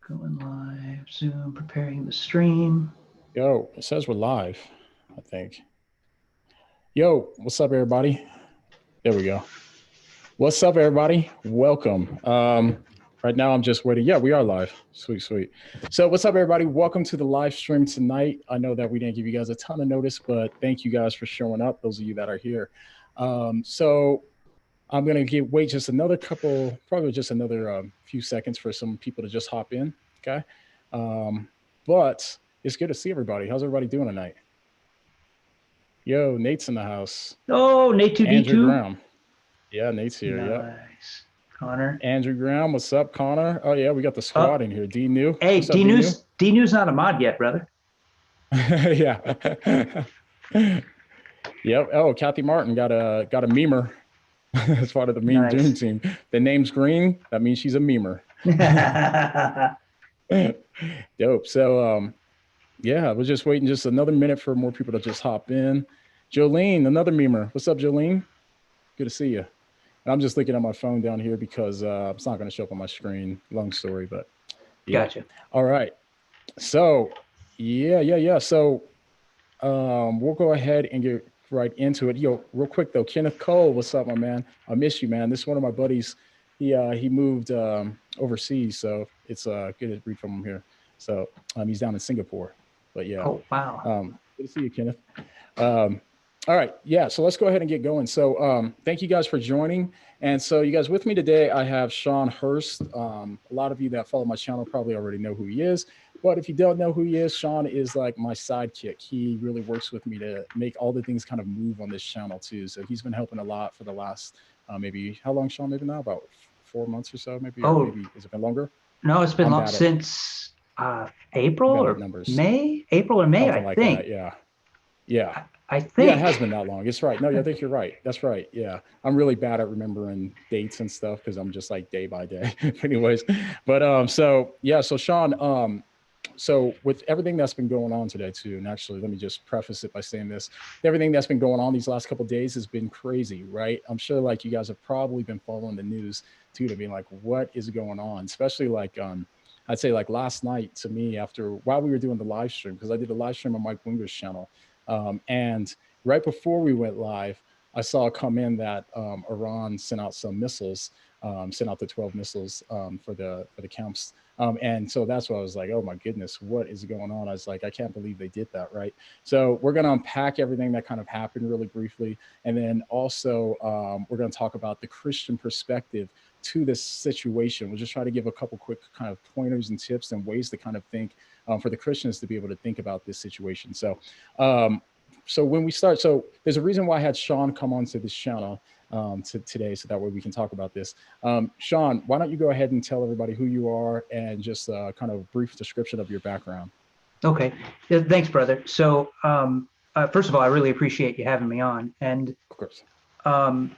Going live, Zoom, preparing the stream. Yo, it says we're live, I think. Yo, what's up, everybody? There we go. What's up, everybody? Welcome. Right now, I'm just waiting. Yeah, we are live. Sweet, sweet. So, what's up, everybody? Welcome to the live stream tonight. I know that we didn't give you guys a ton of notice, but thank you guys for showing up, those of you that are here. So, I'm going to wait just another couple, probably just another few seconds for some people to just hop in. Okay. Um, but it's good to see everybody. How's everybody doing tonight? Yo, Nate's in the house. Oh, Nate Andrew 2D2. Graham. Yeah, Nate's here. Yep. Nice. Connor. Andrew Graham, what's up, Connor? Oh yeah, we got the Oh, squad in here. D New. hey, What's up, D D New? News. D News not a mod yet, brother. Yeah. Yep. Oh, Kathy Martin got a memer as part of the meme dream Nice. team. The name's green. That means she's a memer. Dope. So yeah, I was just waiting just another minute for more people to just hop in. Jolene, another memer. What's up, Jolene? Good to see you. And I'm just looking at my phone down here because it's not going to show up on my screen. Long story, but yeah. Gotcha. All right. So yeah. So we'll go ahead and get right into it. Yo, real quick though, Kenneth Cole, what's up, my man? I miss you, man. This is one of my buddies. He moved overseas, so it's good to read from him here. So he's down in Singapore, but yeah, Oh, wow. good to see you, Kenneth. Um, all right, yeah. So let's go ahead and get going. So thank you guys for joining. And so you guys with me today, I have Sean Hurst. A lot of you that follow my channel probably already know who he is. But if you don't know who he is, Sean is like my sidekick. He really works with me to make all the things kind of move on this channel too. So he's been helping a lot for the last maybe how long, Sean? Maybe now about 4 months or so, maybe, or Oh, maybe has it been longer? no, it's been I'm long bad at since April bad at or numbers, May. April or May, I something like that. think. Yeah, yeah. I Yeah, it think. has been that long. It's right. No, yeah, I think you're right. That's right. Yeah. I'm really bad at remembering dates and stuff because I'm just like day by day. Anyways, but so yeah, so Sean, so with everything that's been going on today too, and actually let me just preface it by saying this. Everything that's been going on these last couple of days has been crazy, right? I'm sure like you guys have probably been following the news too to be like, what is going on? Especially like I'd say like last night to me after while we were doing the live stream, because I did a live stream on Mike Winger's channel. And right before we went live, I saw come in that Iran sent out some missiles, sent out the 12 missiles for the camps. And so that's why I was like, oh my goodness, what is going on? I was like, I can't believe they did that, right? So we're going to unpack everything that kind of happened really briefly. And then also we're going to talk about the Christian perspective to this situation. We'll just try to give a couple quick kind of pointers and tips and ways to kind of think for the Christians to be able to think about this situation. Um, so when we start, so there's a reason why I had Sean come onto this channel today, so that way we can talk about this. Sean, why don't you go ahead and tell everybody who you are and just kind of a brief description of your background? Okay. Yeah, thanks, brother. So, first of all, I really appreciate you having me on. And Of course. Um,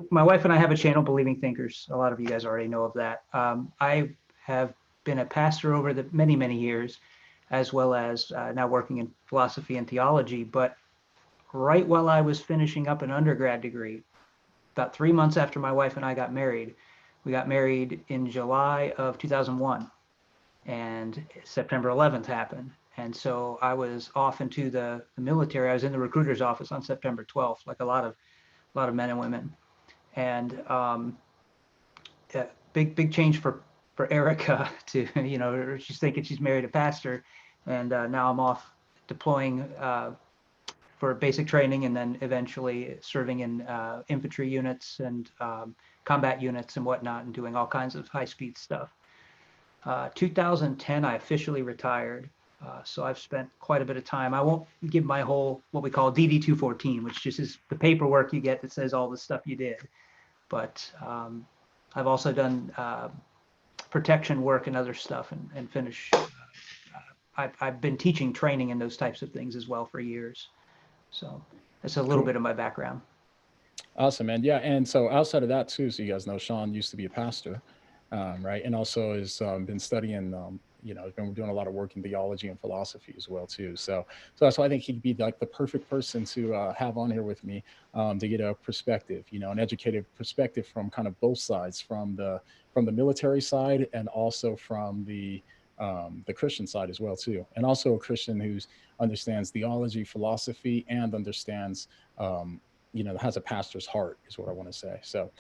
my wife and I have a channel, Beliving Thinkers. A lot of you guys already know of that. I have been a pastor over the many, many years, as well as now working in philosophy and theology. But right while I was finishing up an undergrad degree, about 3 months after my wife and I got married, we got married in July of 2001, and September 11th happened. And so I was off into the military. I was in the recruiter's office on September 12th, like a lot of men and women. And big change for Erica to she's thinking she's married a pastor, and now I'm off deploying for basic training and then eventually serving in infantry units and combat units and whatnot and doing all kinds of high speed stuff. 2010, I officially retired. So I've spent quite a bit of time. I won't give my whole what we call DD 214, which just is the paperwork you get that says all the stuff you did. But I've also done protection work and other stuff and finish. I've been teaching training and those types of things as well for years. So that's a little Cool. bit of my background. Awesome, man. Yeah. And so outside of that too, so you guys know Sean used to be a pastor, right? And also has been studying He's been doing a lot of work in theology and philosophy as well too. So that's why I think he'd be like the perfect person to have on here with me, to get a perspective, an educated perspective from kind of both sides, from the military side and also from the Christian side as well too, and also a Christian who's understands theology, philosophy, and understands, has a pastor's heart, is what I want to say. So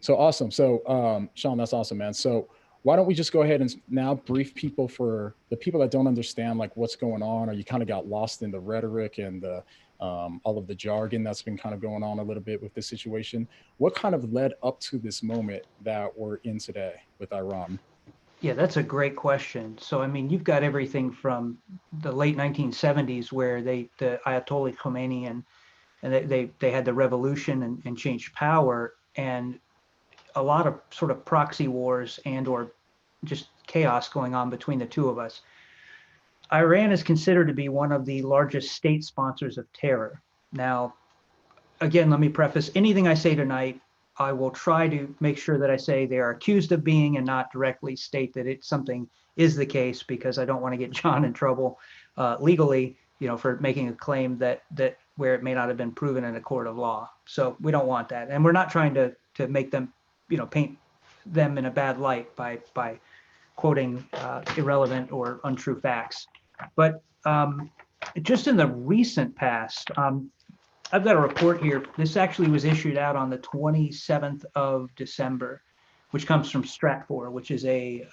awesome. So, Sean, that's awesome, man. So why don't we just go ahead and now brief people, for the people that don't understand like what's going on, or you kind of got lost in the rhetoric and the all of the jargon that's been kind of going on a little bit with this situation. What kind of led up to this moment that we're in today with Iran? Yeah, that's a great question. So, I mean, you've got everything from the late 1970s where the Ayatollah Khomeini and they had the revolution and changed power, and a lot of sort of proxy wars and or just chaos going on between the two of us. Iran is considered to be one of the largest state sponsors of terror. Now, again, let me preface anything I say tonight. I will try to make sure that I say they are accused of being and not directly state that it's something is the case, because I don't want to get John in trouble legally, for making a claim that where it may not have been proven in a court of law. So we don't want that, and we're not trying to make them, paint them in a bad light by quoting irrelevant or untrue facts. But just in the recent past, I've got a report here. This actually was issued out on the 27th of December, which comes from Stratfor, which is a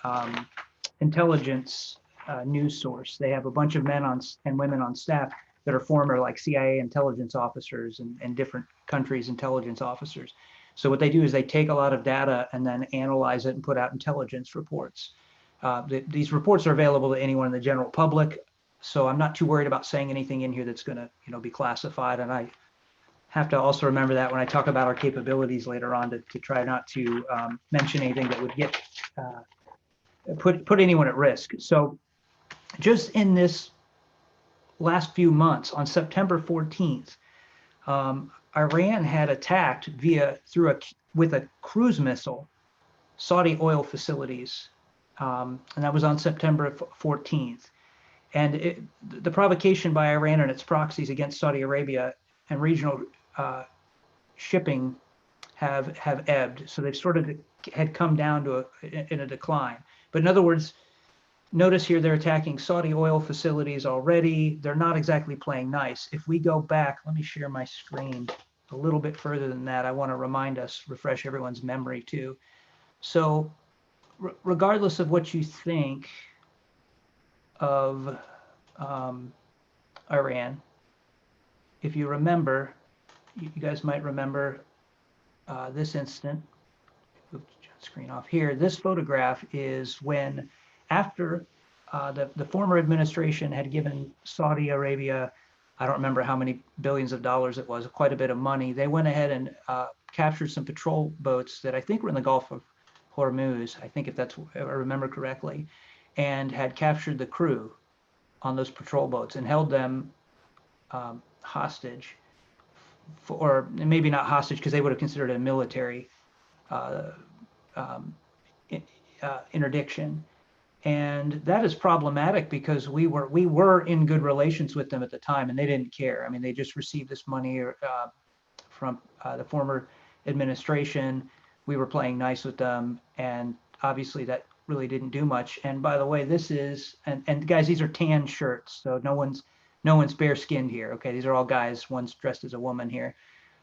intelligence news source. They have a bunch of men and women on staff that are former like CIA intelligence officers and different countries' intelligence officers. So what they do is they take a lot of data and then analyze it and put out intelligence reports. These reports are available to anyone in the general public. So I'm not too worried about saying anything in here that's going to, be classified. And I have to also remember that when I talk about our capabilities later on, to try not to mention anything that would get put anyone at risk. So just in this last few months, on September 14th, Iran had attacked with a cruise missile Saudi oil facilities, and that was on September 14th. And the provocation by Iran and its proxies against Saudi Arabia and regional shipping have ebbed. So they've sort of had come down in a decline. But in other words, notice here they're attacking Saudi oil facilities already. They're not exactly playing nice. If we go back, let me share my screen a little bit further than that. I want to refresh everyone's memory too. So regardless of what you think of Iran, if you remember, you guys might remember this instant. Move the screen off here. This photograph is when, after the former administration had given Saudi Arabia, I don't remember how many billions of dollars it was, quite a bit of money. They went ahead and captured some patrol boats that I think were in the Gulf of Hormuz, I think if I remember correctly, and had captured the crew on those patrol boats and held them hostage, or maybe not hostage because they would have considered it a military interdiction. And that is problematic because we were in good relations with them at the time, and they didn't care. I mean, they just received this money from the former administration. We were playing nice with them, and obviously that really didn't do much. And by the way, this is and guys, these are tan shirts, so no one's bare skinned here. Okay, these are all guys. One's dressed as a woman here.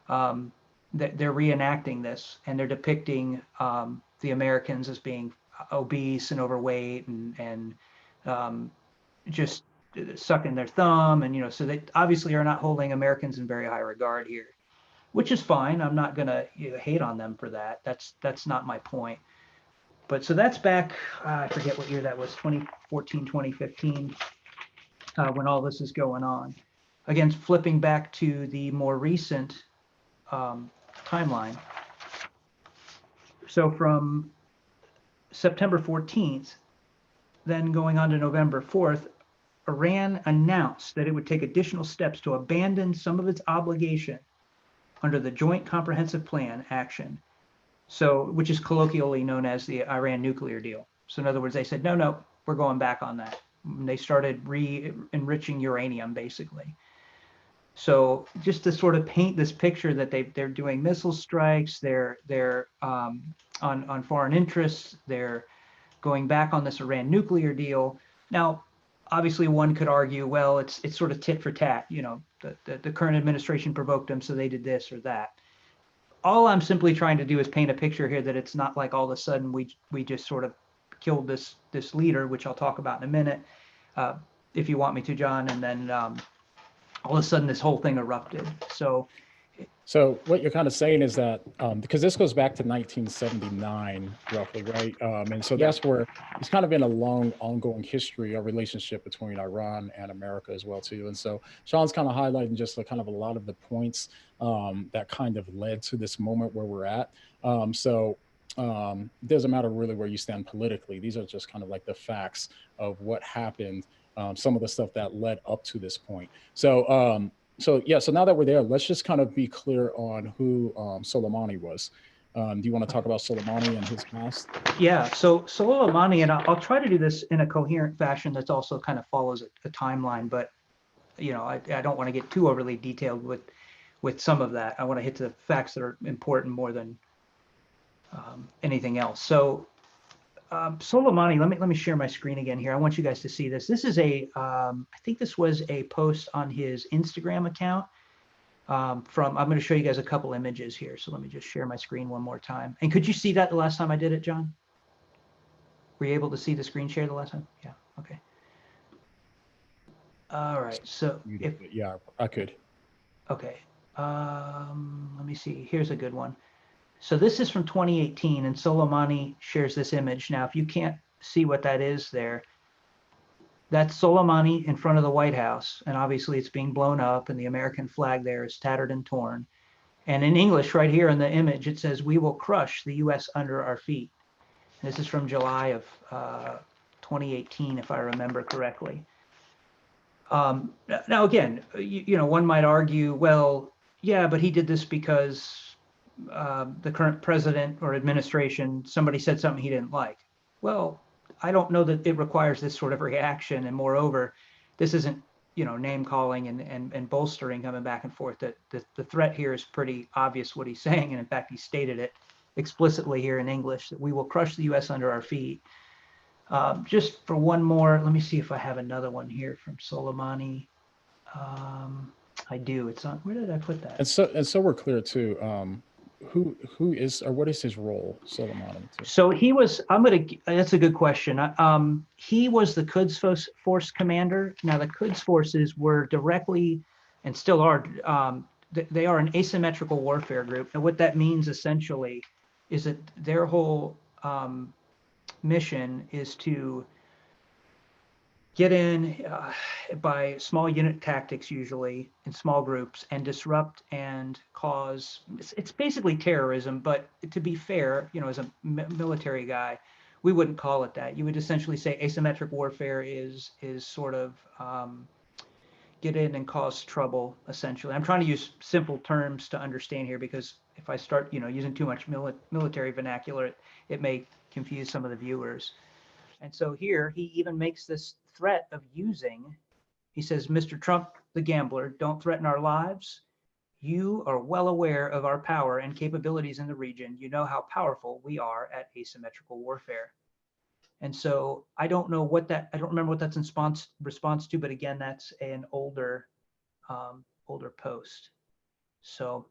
They're reenacting this, and they're depicting the Americans as being obese and overweight and just sucking their thumb, and so they obviously are not holding Americans in very high regard here, which is fine. I'm not gonna hate on them for that. That's not my point. But so that's back, I forget what year that was, 2014, 2015, when all this is going on. Again, flipping back to the more recent timeline. So from September 14th, then going on to November 4th, Iran announced that it would take additional steps to abandon some of its obligation under the Joint Comprehensive Plan action, which is colloquially known as the Iran nuclear deal. So in other words, they said, no, we're going back on that. And they started re-enriching uranium, basically. So just to sort of paint this picture that they're doing missile strikes, they're on foreign interests, they're going back on this Iran nuclear deal. Now, obviously, one could argue, well, it's sort of tit for tat. You know, the current administration provoked them, so they did this or that. All I'm simply trying to do is paint a picture here that it's not like all of a sudden we just sort of killed this leader, which I'll talk about in a minute, if you want me to, John, and then all of a sudden this whole thing erupted. So what you're kind of saying is that because this goes back to 1979, roughly, right? And so that's where it's kind of been a long, ongoing history, a relationship between Iran and America as well, too. And so Sean's kind of highlighting just kind of a lot of the points that kind of led to this moment where we're at. It doesn't matter really where you stand politically. These are just kind of like the facts of what happened, some of the stuff that led up to this point. So now that we're there, let's just kind of be clear on who Soleimani was. Do you want to talk about Soleimani and his past? Yeah, so Soleimani, and I'll try to do this in a coherent fashion that's also kind of follows a timeline, but you know, I don't want to get too overly detailed with some of that. I want to hit the facts that are important more than anything else. So Soleimani, let me share my screen again here. I want you guys to see this. This is I think this was a post on his Instagram account I'm going to show you guys a couple images here. So let me just share my screen one more time. And could you see that the last time I did it, John? Were you able to see the screen share the last time? Yeah, okay. All right, so yeah, I could. Okay, let me see. Here's a good one. So this is from 2018, and Soleimani shares this image. Now, if you can't see what that is there, that's Soleimani in front of the White House, and obviously it's being blown up, and the American flag there is tattered and torn. And in English, right here in the image, it says, "We will crush the U.S. under our feet." And this is from July of 2018, if I remember correctly. Now, again, you know, one might argue, well, yeah, but he did this because the current president or administration, somebody said something he didn't like. Well, I don't know that it requires this sort of reaction. And moreover, this isn't, you know, name calling and bolstering coming back and forth. That the threat here is pretty obvious what he's saying. And in fact, he stated it explicitly here in English, that we will crush the U.S. under our feet. Just for one more, let me see if I have another one here from Soleimani. I do. It's on. Where did I put that? And so we're clear too. Who is, or what is his role, Soleimani? So he was. That's a good question. He was the Quds Force commander. Now the Quds forces were directly, and still are. They are an asymmetrical warfare group, and what that means essentially is that their whole mission is to get in by small unit tactics, usually in small groups, and disrupt and cause. It's basically terrorism, but to be fair, you know, as a military guy, we wouldn't call it that. You would essentially say asymmetric warfare is sort of get in and cause trouble. Essentially, I'm trying to use simple terms to understand here, because if I start, you know, using too much military vernacular, it may confuse some of the viewers. And so here he even makes this threat of using, he says, "Mr. Trump, the gambler, don't threaten our lives. You are well aware of our power and capabilities in the region. You know how powerful we are at asymmetrical warfare." And so I don't know what that, I don't remember what that's in response to, but again, that's an older post. So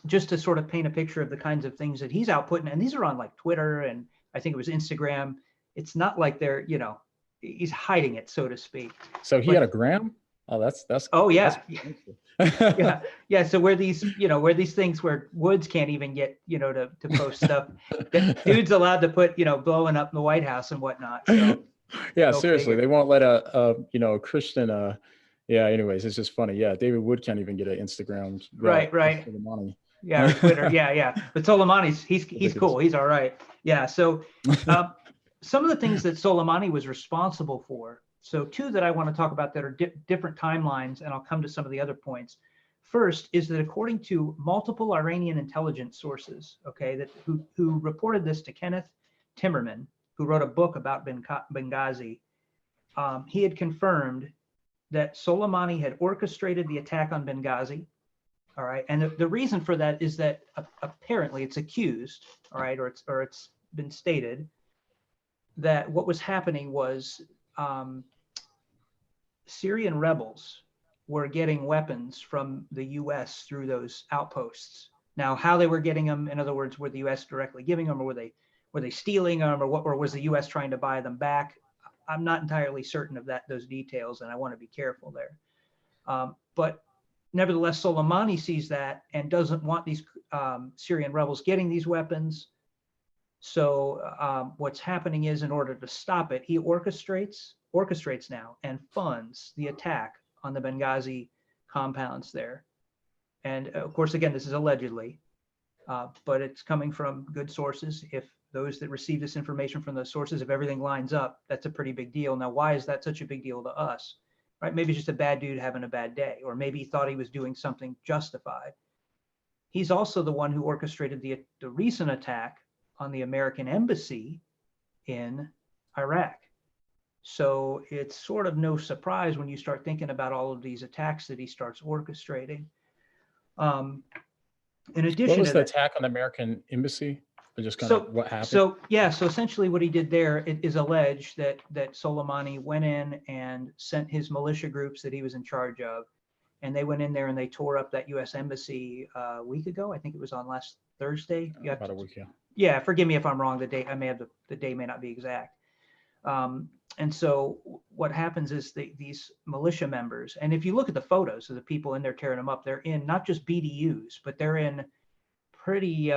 just to sort of paint a picture of the kinds of things that he's outputting, and these are on like Twitter and I think it was Instagram. It's not like they're, you know, he's hiding it, so to speak. So he had a gram? Oh, that's oh yeah. Yeah. So where these things where Woods can't even get, you know, to post stuff, that dude's allowed to put, you know, blowing up the White House and whatnot. So, yeah, seriously, they won't let a Christian yeah, anyways, it's just funny. Yeah, David Wood can't even get an Instagram. Right. Yeah, or Twitter. Yeah. But Soleimani's he's cool. He's all right. Yeah. So some of the things that Soleimani was responsible for. So two that I want to talk about that are different timelines, and I'll come to some of the other points. First is that according to multiple Iranian intelligence sources, okay, who reported this to Kenneth Timmerman, who wrote a book about Benghazi, he had confirmed that Soleimani had orchestrated the attack on Benghazi. All right. And the reason for that is that apparently it's accused, all right, or it's been stated that what was happening was Syrian rebels were getting weapons from the US through those outposts. Now, how they were getting them, in other words, were the US directly giving them, or were they stealing them, or was the US trying to buy them back? I'm not entirely certain of those details, and I want to be careful there. But nevertheless, Soleimani sees that and doesn't want these Syrian rebels getting these weapons. So what's happening is, in order to stop it, he orchestrates now and funds the attack on the Benghazi compounds there. And of course, again, this is allegedly, but it's coming from good sources. If those that receive this information from those sources, if everything lines up, that's a pretty big deal. Now, why is that such a big deal to us? Right? Maybe it's just a bad dude having a bad day, or maybe he thought he was doing something justified. He's also the one who orchestrated the recent attack on the American embassy in Iraq. So it's sort of no surprise when you start thinking about all of these attacks that he starts orchestrating. In addition, what was the attack on the American embassy? Or just kind of what happened? So essentially what he did there, it is alleged that Soleimani went in and sent his militia groups that he was in charge of, and they went in there and they tore up that U.S. embassy a week ago. I think it was on last Thursday. About a week, yeah. Yeah, forgive me if I'm wrong. The date I may have the day may not be exact. And so what happens is these militia members, and if you look at the photos of the people in there tearing them up, they're in not just BDUs, but they're in pretty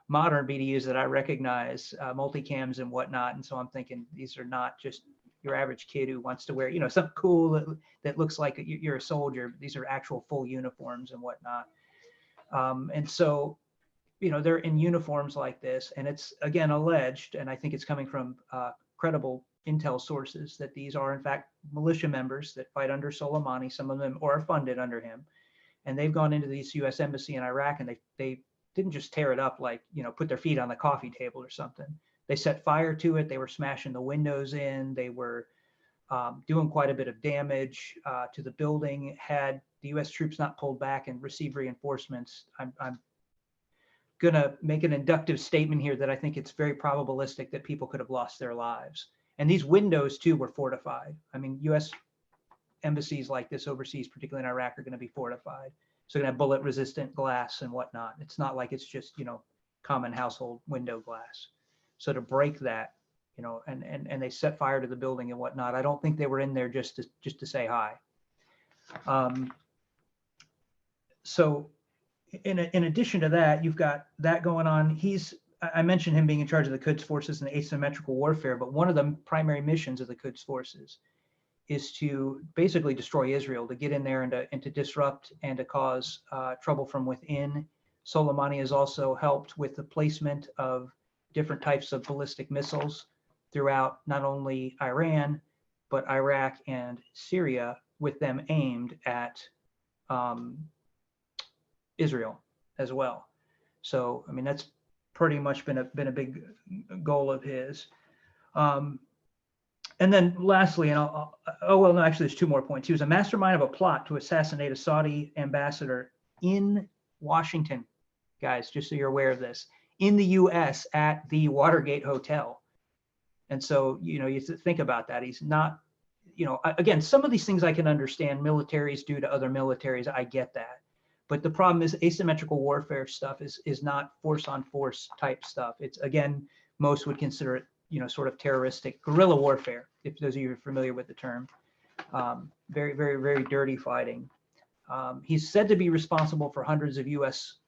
modern BDUs that I recognize, multicams and whatnot. And so I'm thinking these are not just your average kid who wants to wear, something cool that looks like you're a soldier. These are actual full uniforms and whatnot. And so, they're in uniforms like this, and it's, again, alleged, and I think it's coming from credible intel sources, that these are in fact militia members that fight under Soleimani, some of them, or are funded under him. And they've gone into this U.S. embassy in Iraq, and they didn't just tear it up like, put their feet on the coffee table or something. They set fire to it. They were smashing the windows in. They were doing quite a bit of damage to the building. Had the U.S. troops not pulled back and received reinforcements, I'm going to make an inductive statement here that I think it's very probabilistic that people could have lost their lives. And these windows, too, were fortified. I mean, U.S. embassies like this overseas, particularly in Iraq, are going to be fortified. So they're going to have bullet-resistant glass and whatnot. It's not like it's just, common household window glass. So to break that, and they set fire to the building and whatnot, I don't think they were in there just to say hi. So in addition to that, you've got that going on. I mentioned him being in charge of the Quds forces and the asymmetrical warfare, but one of the primary missions of the Quds forces is to basically destroy Israel, to get in there and to disrupt and to cause trouble from within. Soleimani has also helped with the placement of different types of ballistic missiles throughout not only Iran, but Iraq and Syria, with them aimed at Israel as well. So, I mean, that's pretty much been a big goal of his. And then lastly, actually there's two more points. He was a mastermind of a plot to assassinate a Saudi ambassador in Washington, guys, just so you're aware of this, in the US at the Watergate Hotel. And so, you have to think about that. He's not, again, some of these things I can understand. Militaries do to other militaries. I get that. But the problem is asymmetrical warfare stuff is not force on force type stuff. It's, again, most would consider it, sort of terroristic guerrilla warfare, if those of you are familiar with the term. Very, very, very dirty fighting. He's said to be responsible for hundreds of U.S.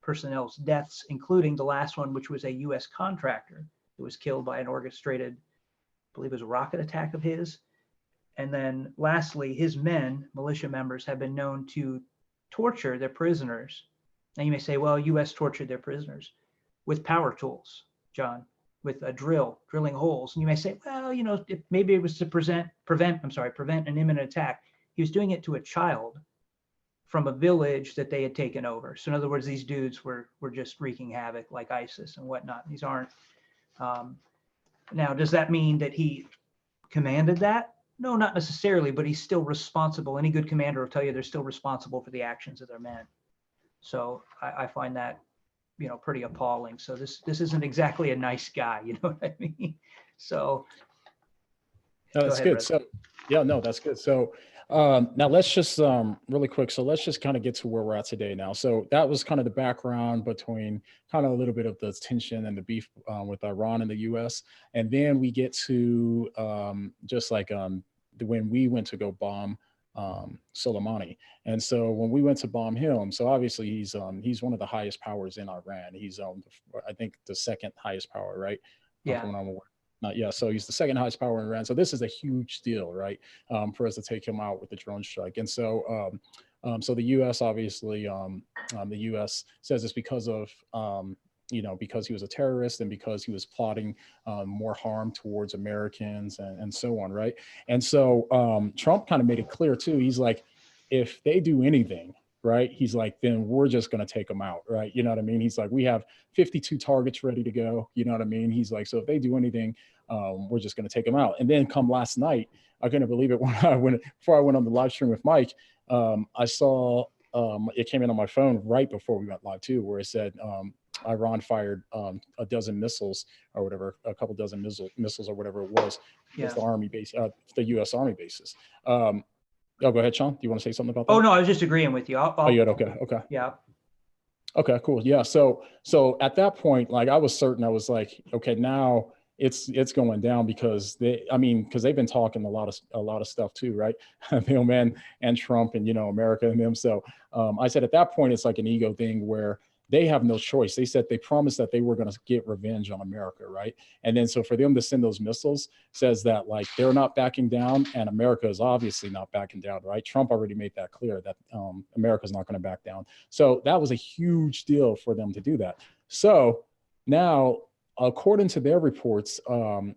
personnel's deaths, including the last one, which was a U.S. contractor who was killed by an orchestrated, I believe it was a rocket attack of his. And then lastly, his men, militia members, have been known to torture their prisoners. Now you may say, well, U.S. tortured their prisoners with power tools, John, with a drilling holes. And you may say, well, maybe it was to prevent an imminent attack. He was doing it to a child from a village that they had taken over. So in other words, these dudes were just wreaking havoc like ISIS and whatnot. These aren't Now, does that mean that he commanded that? No, not necessarily, but he's still responsible. Any good commander will tell you they're still responsible for the actions of their men. So I find that, pretty appalling. So this isn't exactly a nice guy, you know what I mean? So No, go that's ahead, good. brother. So, yeah, no, that's good. So, now let's just really quick. So let's just kind of get to where we're at today now. So that was kind of the background between kind of a little bit of the tension and the beef with Iran and the U.S. And then we get to just like when we went to go bomb Soleimani. And so when we went to bomb him, so obviously he's one of the highest powers in Iran. He's I think the second highest power, right? Yeah. From what I'm aware. Not yeah, so he's the second highest power in Iran. So this is a huge deal, right? For us to take him out with the drone strike. And so the U.S. obviously, the U.S. says it's because of because he was a terrorist and because he was plotting more harm towards Americans and so on, right? And so Trump kind of made it clear too. He's like, if they do anything, right? He's like, then we're just going to take them out, right? You know what I mean? He's like, we have 52 targets ready to go. You know what I mean? He's like, so if they do anything, we're just going to take them out. And then come last night, I couldn't believe it before I went on the live stream with Mike. I saw it came in on my phone right before we went live too, where it said Iran fired a dozen missiles or whatever, a couple dozen missiles or whatever it was, against the Army base, the U.S. Army bases. Oh, go ahead, Sean. Do you want to say something about that? Oh no, I was just agreeing with you. Oh, yeah. Okay. Yeah. Okay, cool. Yeah. So at that point, like I was certain, I was like, okay, now it's going down because because they've been talking a lot of stuff too, right? Them and Trump and America and them. So I said at that point, it's like an ego thing where they have no choice. They said they promised that they were going to get revenge on America, right? And then so for them to send those missiles says that like they're not backing down, and America is obviously not backing down, right? Trump already made that clear that America's not going to back down. So that was a huge deal for them to do that. So now, according to their reports, from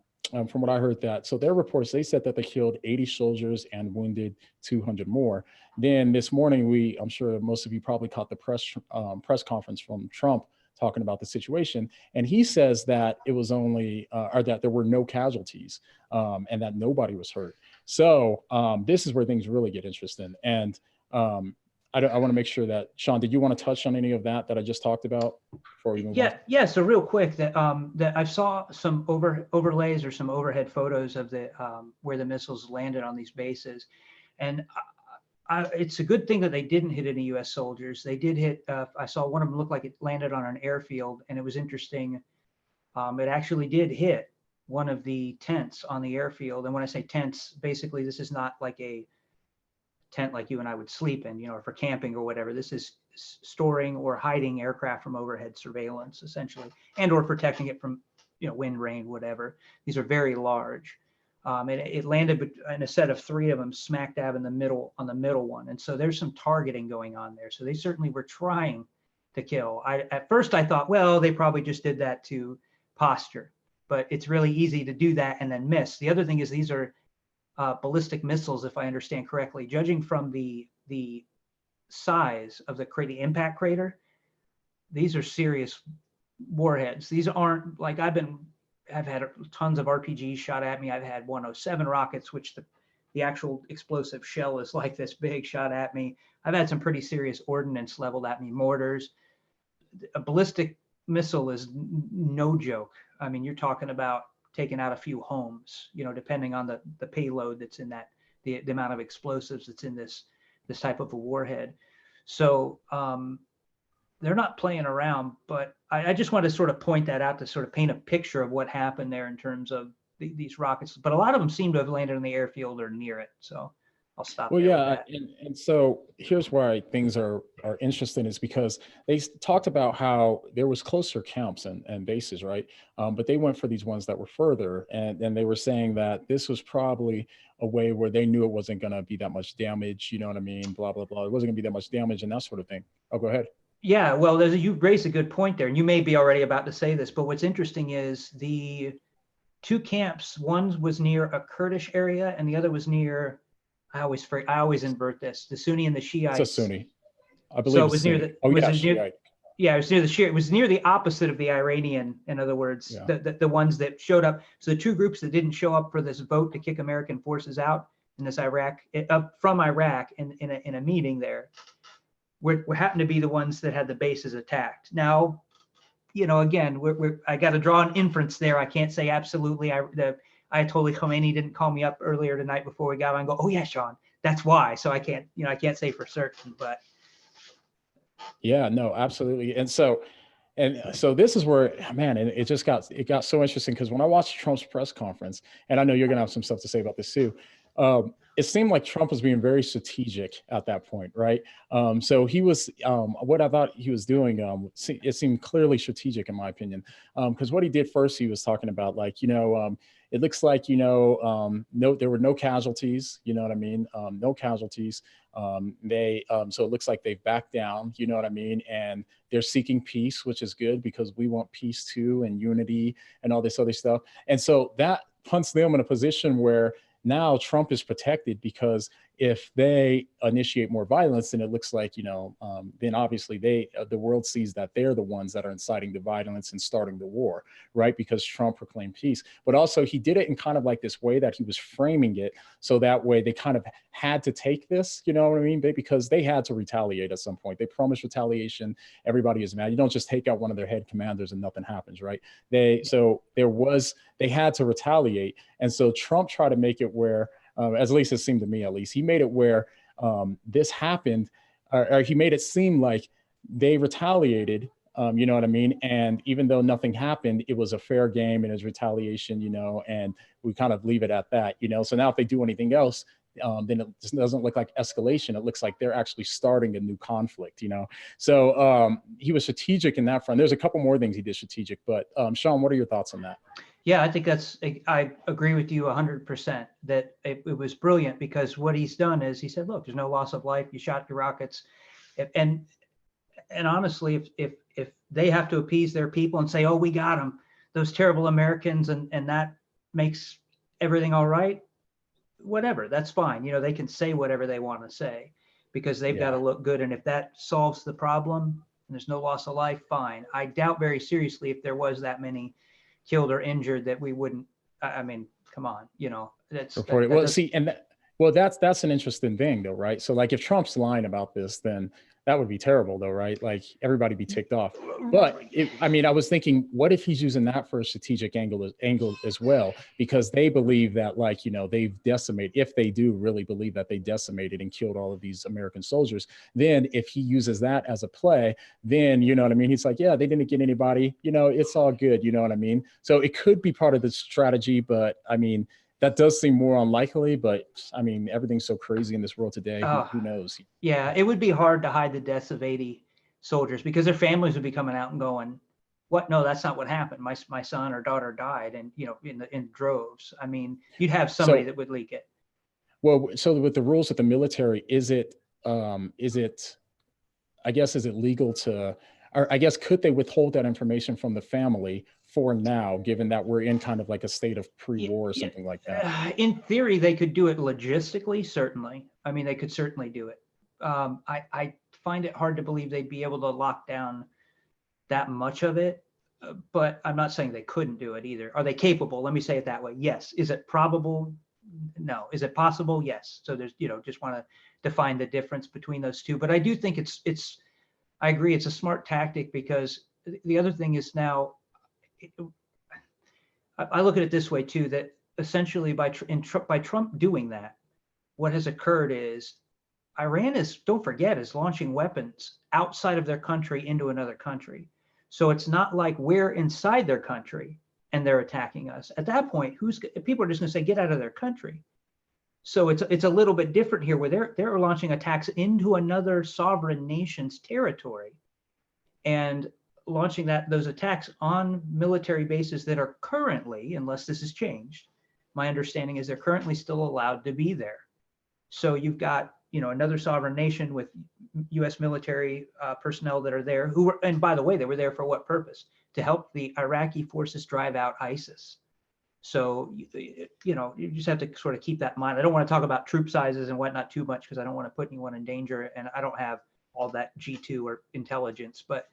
what I heard their reports, they said that they killed 80 soldiers and wounded 200 more. Then this morning, I'm sure most of you probably caught the press conference from Trump talking about the situation. And he says that it was only, or that there were no casualties and that nobody was hurt. So this is where things really get interesting. And I want to make sure that, Sean, did you want to touch on any of that I just talked about before we move on? Yeah. So real quick, that I saw some overlays or some overhead photos of the where the missiles landed on these bases, and it's a good thing that they didn't hit any U.S. soldiers. They did hit. I saw one of them look like it landed on an airfield, and it was interesting. It actually did hit one of the tents on the airfield, and when I say tents, basically this is not like a tent like you and I would sleep in, or for camping or whatever. This is storing or hiding aircraft from overhead surveillance, essentially, and or protecting it from, wind, rain, whatever. These are very large. It landed in a set of three of them, smack dab in the middle, on the middle one. And so there's some targeting going on there. So they certainly were trying to kill. At first I thought, well, they probably just did that to posture, but it's really easy to do that and then miss. The other thing is these are ballistic missiles, if I understand correctly. Judging from the size of the impact crater, these are serious warheads. These aren't like I've had tons of RPGs shot at me. I've had 107 rockets, which the actual explosive shell is like this big, shot at me. I've had some pretty serious ordnance leveled at me, mortars. A ballistic missile is no joke. I mean, you're talking about taking out a few homes, depending on the payload that's in that, the amount of explosives that's in this type of a warhead. So they're not playing around, but I just want to sort of point that out to sort of paint a picture of what happened there in terms of these rockets. But a lot of them seem to have landed on the airfield or near it. So I'll stop. Well, there yeah, with and so here's why things are interesting is because they talked about how there was closer camps and bases, right? But they went for these ones that were further, and they were saying that this was probably a way where they knew it wasn't going to be that much damage. You know what I mean? Blah blah blah. It wasn't going to be that much damage and that sort of thing. Oh, go ahead. Yeah, well, you raised a good point there, and you may be already about to say this, but what's interesting is the two camps. One was near a Kurdish area, and the other was near. I always invert this: the Sunni and the Shiites. It's a Sunni. I believe So it it's was Sunni. near the. Oh Was yeah, it near, Shiite. Yeah, it was near the Shia. It was near the opposite of the Iranian. In other words, Yeah. the ones that showed up. So the two groups that didn't show up for this vote to kick American forces out in this Iraq from Iraq in a meeting there, were happened to be the ones that had the bases attacked. Now, again, I got to draw an inference there. I can't say absolutely. The Ayatollah Khomeini didn't call me up earlier tonight before we got on and go, oh yeah, Sean, that's why. So I can't say for certain, but Yeah, no, absolutely. And so this is where, man, and it got so interesting because when I watched Trump's press conference, and I know you're gonna have some stuff to say about this too, it seemed like Trump was being very strategic at that point, right? So he was, what I thought he was doing, it seemed clearly strategic in my opinion, because what he did first, he was talking about like, it looks like, no, there were no casualties, you know what I mean? No casualties. So it looks like they've backed down, you know what I mean? And they're seeking peace, which is good because we want peace too, and unity and all this other stuff. And so that puts them in a position where now Trump is protected because if they initiate more violence, then it looks like, then obviously the world sees that they're the ones that are inciting the violence and starting the war, right? Because Trump proclaimed peace. But also he did it in kind of like this way that he was framing it. So that way they kind of had to take this, you know what I mean? Because they had to retaliate at some point. They promised retaliation. Everybody is mad. You don't just take out one of their head commanders and nothing happens, right? They had to retaliate. And so Trump tried to make it where, as at least it seemed to me, at least, he made it where this happened, or he made it seem like they retaliated, you know what I mean? And even though nothing happened, it was a fair game and it was retaliation, and we kind of leave it at that, So now if they do anything else, then it just doesn't look like escalation. It looks like they're actually starting a new conflict, So he was strategic in that front. There's a couple more things he did strategic, but Sean, what are your thoughts on that? yeah, I think I agree with you 100% that it was brilliant because what he's done is he said, look, there's no loss of life. You shot your rockets. And honestly, if they have to appease their people and say, oh, we got them, those terrible Americans, and that makes everything all right, whatever, that's fine. They can say whatever they want to say because they've got to look good. And if that solves the problem and there's no loss of life, fine. I doubt very seriously if there was that many killed or injured that we wouldn't. I mean, come on, that's reported. Well, see, and that's an interesting thing, though, right? So, like, if Trump's lying about this, then that would be terrible, though, right? Like, everybody be ticked off. But I was thinking, what if he's using that for a strategic angle as well? Because they believe that, like, they've decimated. If they do really believe that they decimated and killed all of these American soldiers, then if he uses that as a play, then you know what I mean. He's like, yeah, they didn't get anybody. It's all good. You know what I mean? So it could be part of the strategy, but I mean, that does seem more unlikely, but I mean, everything's so crazy in this world today. Who knows? Yeah, it would be hard to hide the deaths of 80 soldiers because their families would be coming out and going, what? No, that's not what happened. My son or daughter died, and in droves. I mean, you'd have somebody that would leak it. Well, so with the rules of the military, is it I guess, is it legal to, or I guess, could they withhold that information from the family for now, given that we're in kind of like a state of pre-war or something like that? In theory, they could do it logistically, certainly. I mean, they could certainly do it. I find it hard to believe they'd be able to lock down that much of it, but I'm not saying they couldn't do it either. Are they capable? Let me say it that way. Yes. Is it probable? No. Is it possible? Yes. So there's, just want to define the difference between those two. But I do think I agree, it's a smart tactic because the other thing is now, I look at it this way too, that essentially by Trump doing that, what has occurred is Iran don't forget, is launching weapons outside of their country into another country. So it's not like we're inside their country and they're attacking us. At that point, people are just going to say, get out of their country. So it's a little bit different here where they're launching attacks into another sovereign nation's territory and launching those attacks on military bases that are currently, unless this has changed, my understanding is they're currently still allowed to be there. So you've got, another sovereign nation with U.S. military personnel that are there and by the way, they were there for what purpose? To help the Iraqi forces drive out ISIS. So, you just have to sort of keep that in mind. I don't want to talk about troop sizes and whatnot too much because I don't want to put anyone in danger and I don't have all that G2 or intelligence, but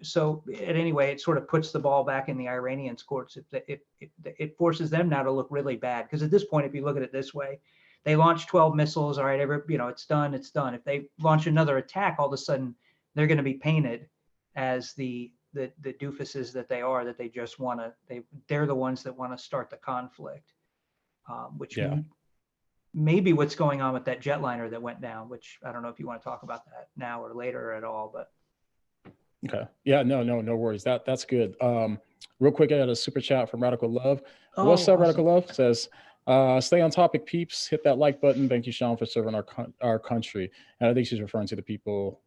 So anyway, it sort of puts the ball back in the Iranians' courts. It forces them now to look really bad, because at this point, if you look at it this way, they launch 12 missiles. All right, it's done. It's done. If they launch another attack, all of a sudden they're going to be painted as the doofuses that they are. That they just want to. They're the ones that want to start the conflict, which maybe what's going on with that jetliner that went down. Which I don't know if you want to talk about that now or later at all, but. Okay. Yeah, no worries. That's good. Real quick, I got a super chat from Radical Love. Oh, What's up, awesome. Radical Love? Says, stay on topic, peeps. Hit that like button. Thank you, Sean, for serving our country. And I think she's referring to the people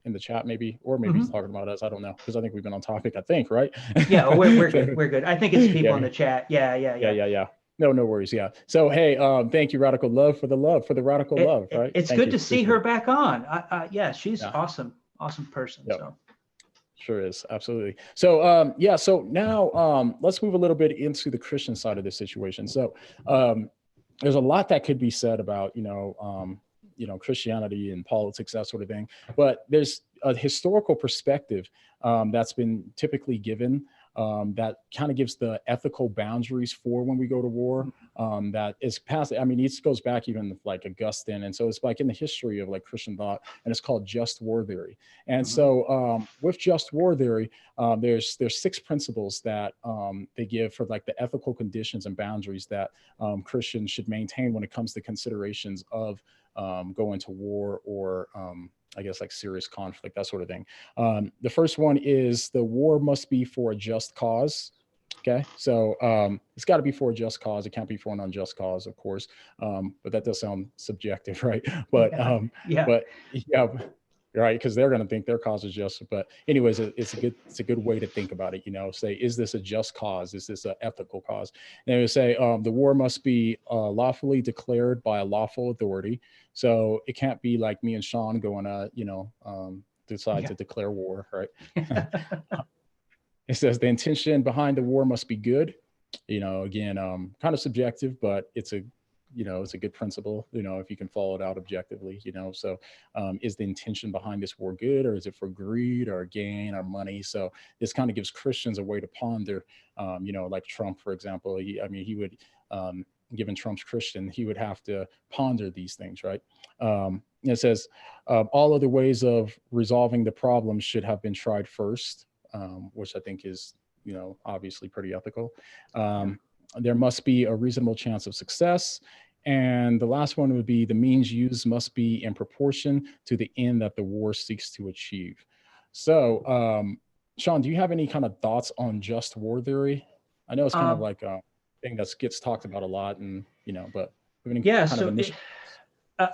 in the chat, maybe, or maybe he's talking about us. I don't know, because I think we've been on topic, I think, right? Yeah, we're good. We're good. I think it's people in the chat. Yeah. No worries. Yeah. So, hey, thank you, Radical Love, for the Radical Love, right? It's Thank good you. to see her back on. Yeah, she's Yeah. awesome person. Yep. So. Sure is. Absolutely. So, so now let's move a little bit into the Christian side of the situation. So there's a lot that could be said about, Christianity and politics, that sort of thing. But there's a historical perspective that's been typically given that kind of gives the ethical boundaries for when we go to war. That is past. I mean, it goes back even like Augustine, and so it's like in the history of like Christian thought, and it's called just war theory. And so with just war theory, there's 6 principles that they give for like the ethical conditions and boundaries that Christians should maintain when it comes to considerations of going to war or I guess like serious conflict, that sort of thing. The first one is the war must be for a just cause. Okay, so it's got to be for a just cause. It can't be for an unjust cause, of course. But that does sound subjective, right? But but yeah, right, because they're going to think their cause is just. But anyways, it's a good way to think about it. Say, is this a just cause? Is this an ethical cause? And they would say the war must be lawfully declared by a lawful authority. So it can't be like me and Sean going to decide to declare war, right? It says the intention behind the war must be good. Again, kind of subjective, but it's a good principle, if you can follow it out objectively, so is the intention behind this war good, or is it for greed or gain or money? So this kind of gives Christians a way to ponder, like Trump, for example. He would, given Trump's Christian, he would have to ponder these things, right? It says all other ways of resolving the problem should have been tried first, which I think is, obviously pretty ethical. There must be a reasonable chance of success. And the last one would be the means used must be in proportion to the end that the war seeks to achieve. So, Sean, do you have any kind of thoughts on just war theory? I know it's kind of like a thing that gets talked about a lot, and but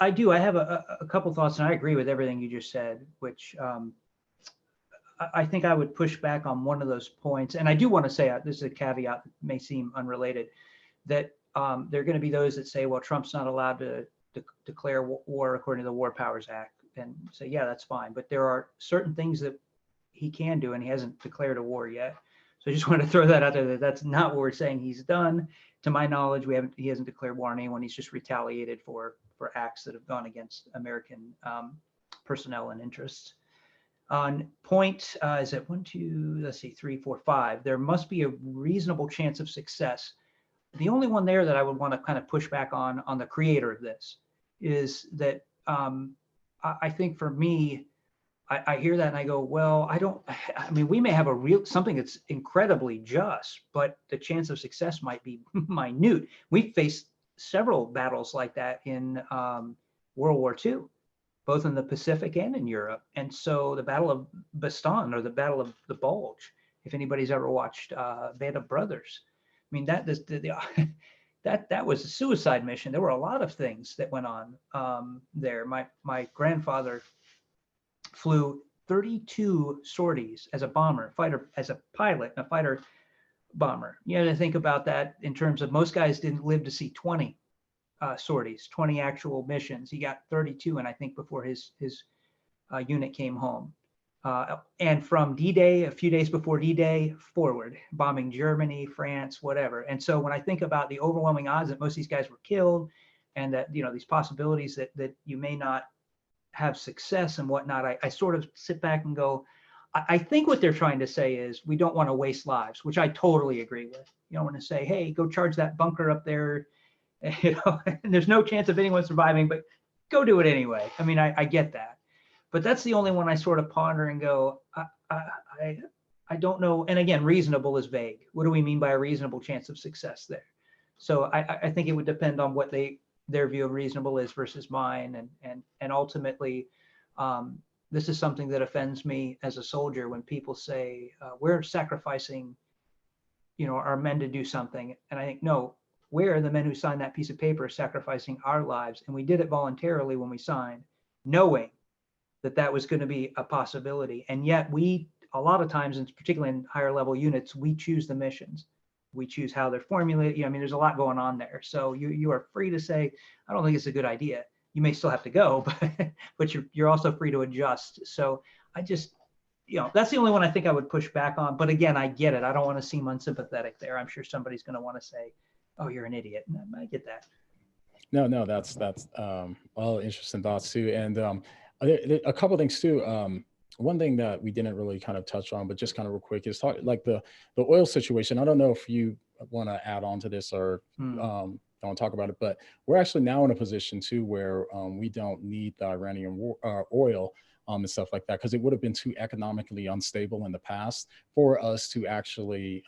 I do. I have a couple thoughts, and I agree with everything you just said, which I think I would push back on one of those points. And I do want to say, this is a caveat that may seem unrelated, that there are going to be those that say, well, Trump's not allowed to declare war according to the War Powers Act, and say, yeah, that's fine. But there are certain things that he can do, and he hasn't declared a war yet. So I just want to throw that out there, that that's not what we're saying he's done. To my knowledge, he hasn't declared war on anyone. He's just retaliated for acts that have gone against American personnel and interests. On point, is it 1, 2, let's see, 3, 4, 5, there must be a reasonable chance of success. The only one there that I would want to kind of push back on the creator of this is that I think for me, I hear that and I go, well, I mean, we may have something that's incredibly just, but the chance of success might be minute. We faced several battles like that in World War II, both in the Pacific and in Europe. And so the Battle of Bastogne, or the Battle of the Bulge, if anybody's ever watched Band of Brothers, I mean, that was a suicide mission. There were a lot of things that went on there. My grandfather flew 32 sorties as a as a pilot, a fighter bomber. You have to think about that in terms of, most guys didn't live to see 20 sorties, 20 actual missions. He got 32, and I think before his unit came home. And from D-Day, a few days before D-Day, forward, bombing Germany, France, whatever. And so when I think about the overwhelming odds that most of these guys were killed, and that these possibilities that you may not have success and whatnot, I sort of sit back and go, I think what they're trying to say is we don't want to waste lives, which I totally agree with. You don't want to say, hey, go charge that bunker up there, and there's no chance of anyone surviving, but go do it anyway. I mean, I get that, but that's the only one I sort of ponder and go, I don't know. And again, reasonable is vague. What do we mean by a reasonable chance of success there? So I think it would depend on what their view of reasonable is versus mine, and ultimately, this is something that offends me as a soldier when people say we're sacrificing, our men to do something, and I think no, we're the men who signed that piece of paper sacrificing our lives, and we did it voluntarily when we signed, knowing that was going to be a possibility, and yet we a lot of times, and particularly in higher level units, we choose the missions. We choose how they're formulated. I mean, there's a lot going on there. So you are free to say, I don't think it's a good idea. You may still have to go, but you're also free to adjust. So I just, that's the only one I think I would push back on. But again, I get it. I don't want to seem unsympathetic there. I'm sure somebody's going to want to say, oh, you're an idiot. And I get that. No, that's all interesting thoughts too. And a couple of things too. One thing that we didn't really kind of touch on, but just kind of real quick, is talk like the oil situation. I don't know if you want to add on to this or don't talk about it, but we're actually now in a position too where we don't need the Iranian oil and stuff like that, because it would have been too economically unstable in the past for us to actually,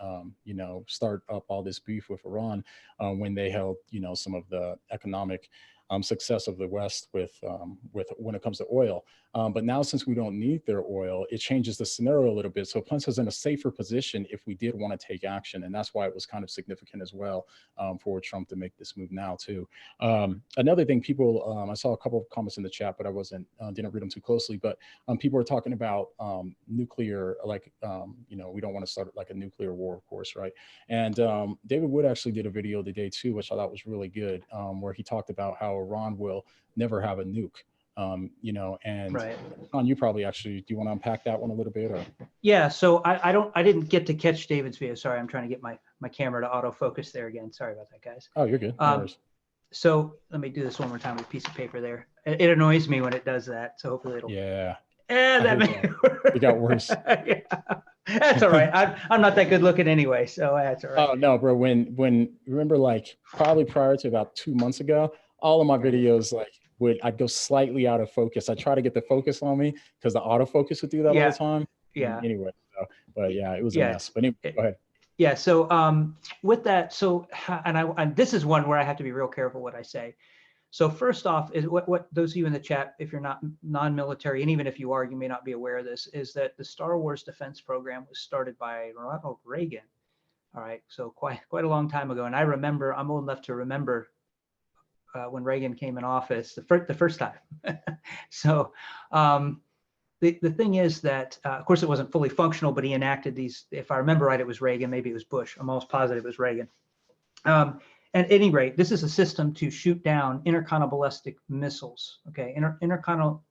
start up all this beef with Iran when they held, some of the economic success of the West with when it comes to oil. But now, since we don't need their oil, it changes the scenario a little bit. So it puts us in a safer position if we did want to take action. And that's why it was kind of significant as well for Trump to make this move now too. Another thing, people, I saw a couple of comments in the chat, but I didn't read them too closely, but people are talking about nuclear, like, we don't want to start like a nuclear war, of course, right? And David Wood actually did a video today too, which I thought was really good, where he talked about how Iran will never have a nuke. And right. Sean, you probably actually, do you want to unpack that one a little bit? Or? Yeah, so I didn't get to catch David's video. Sorry, I'm trying to get my camera to autofocus there again. Sorry about that, guys. Oh, you're good. No worries. So let me do this one more time with a piece of paper there. It annoys me when it does that. So hopefully it'll. Yeah. That may it got worse. Yeah. That's all right. I'm not that good looking anyway, so that's all right. Oh no, bro. When remember, like probably prior to about 2 months ago, all of my videos I'd go slightly out of focus. I try to get the focus on me because the autofocus would do that all the time. Yeah. Anyway, but yeah, it was a mess. But anyway, go ahead. Yeah. So with that, and this is one where I have to be real careful what I say. So first off, is what those of you in the chat, if you're not non-military, and even if you are, you may not be aware of this, is that the Star Wars defense program was started by Ronald Reagan. All right, so quite a long time ago, and I remember, I'm old enough to remember when Reagan came in office the first time. So the thing is that, of course, it wasn't fully functional, but he enacted these. If I remember right, it was Reagan. Maybe it was Bush. I'm almost positive it was Reagan. At any rate, this is a system to shoot down intercontinental ballistic missiles. Okay, intercontinental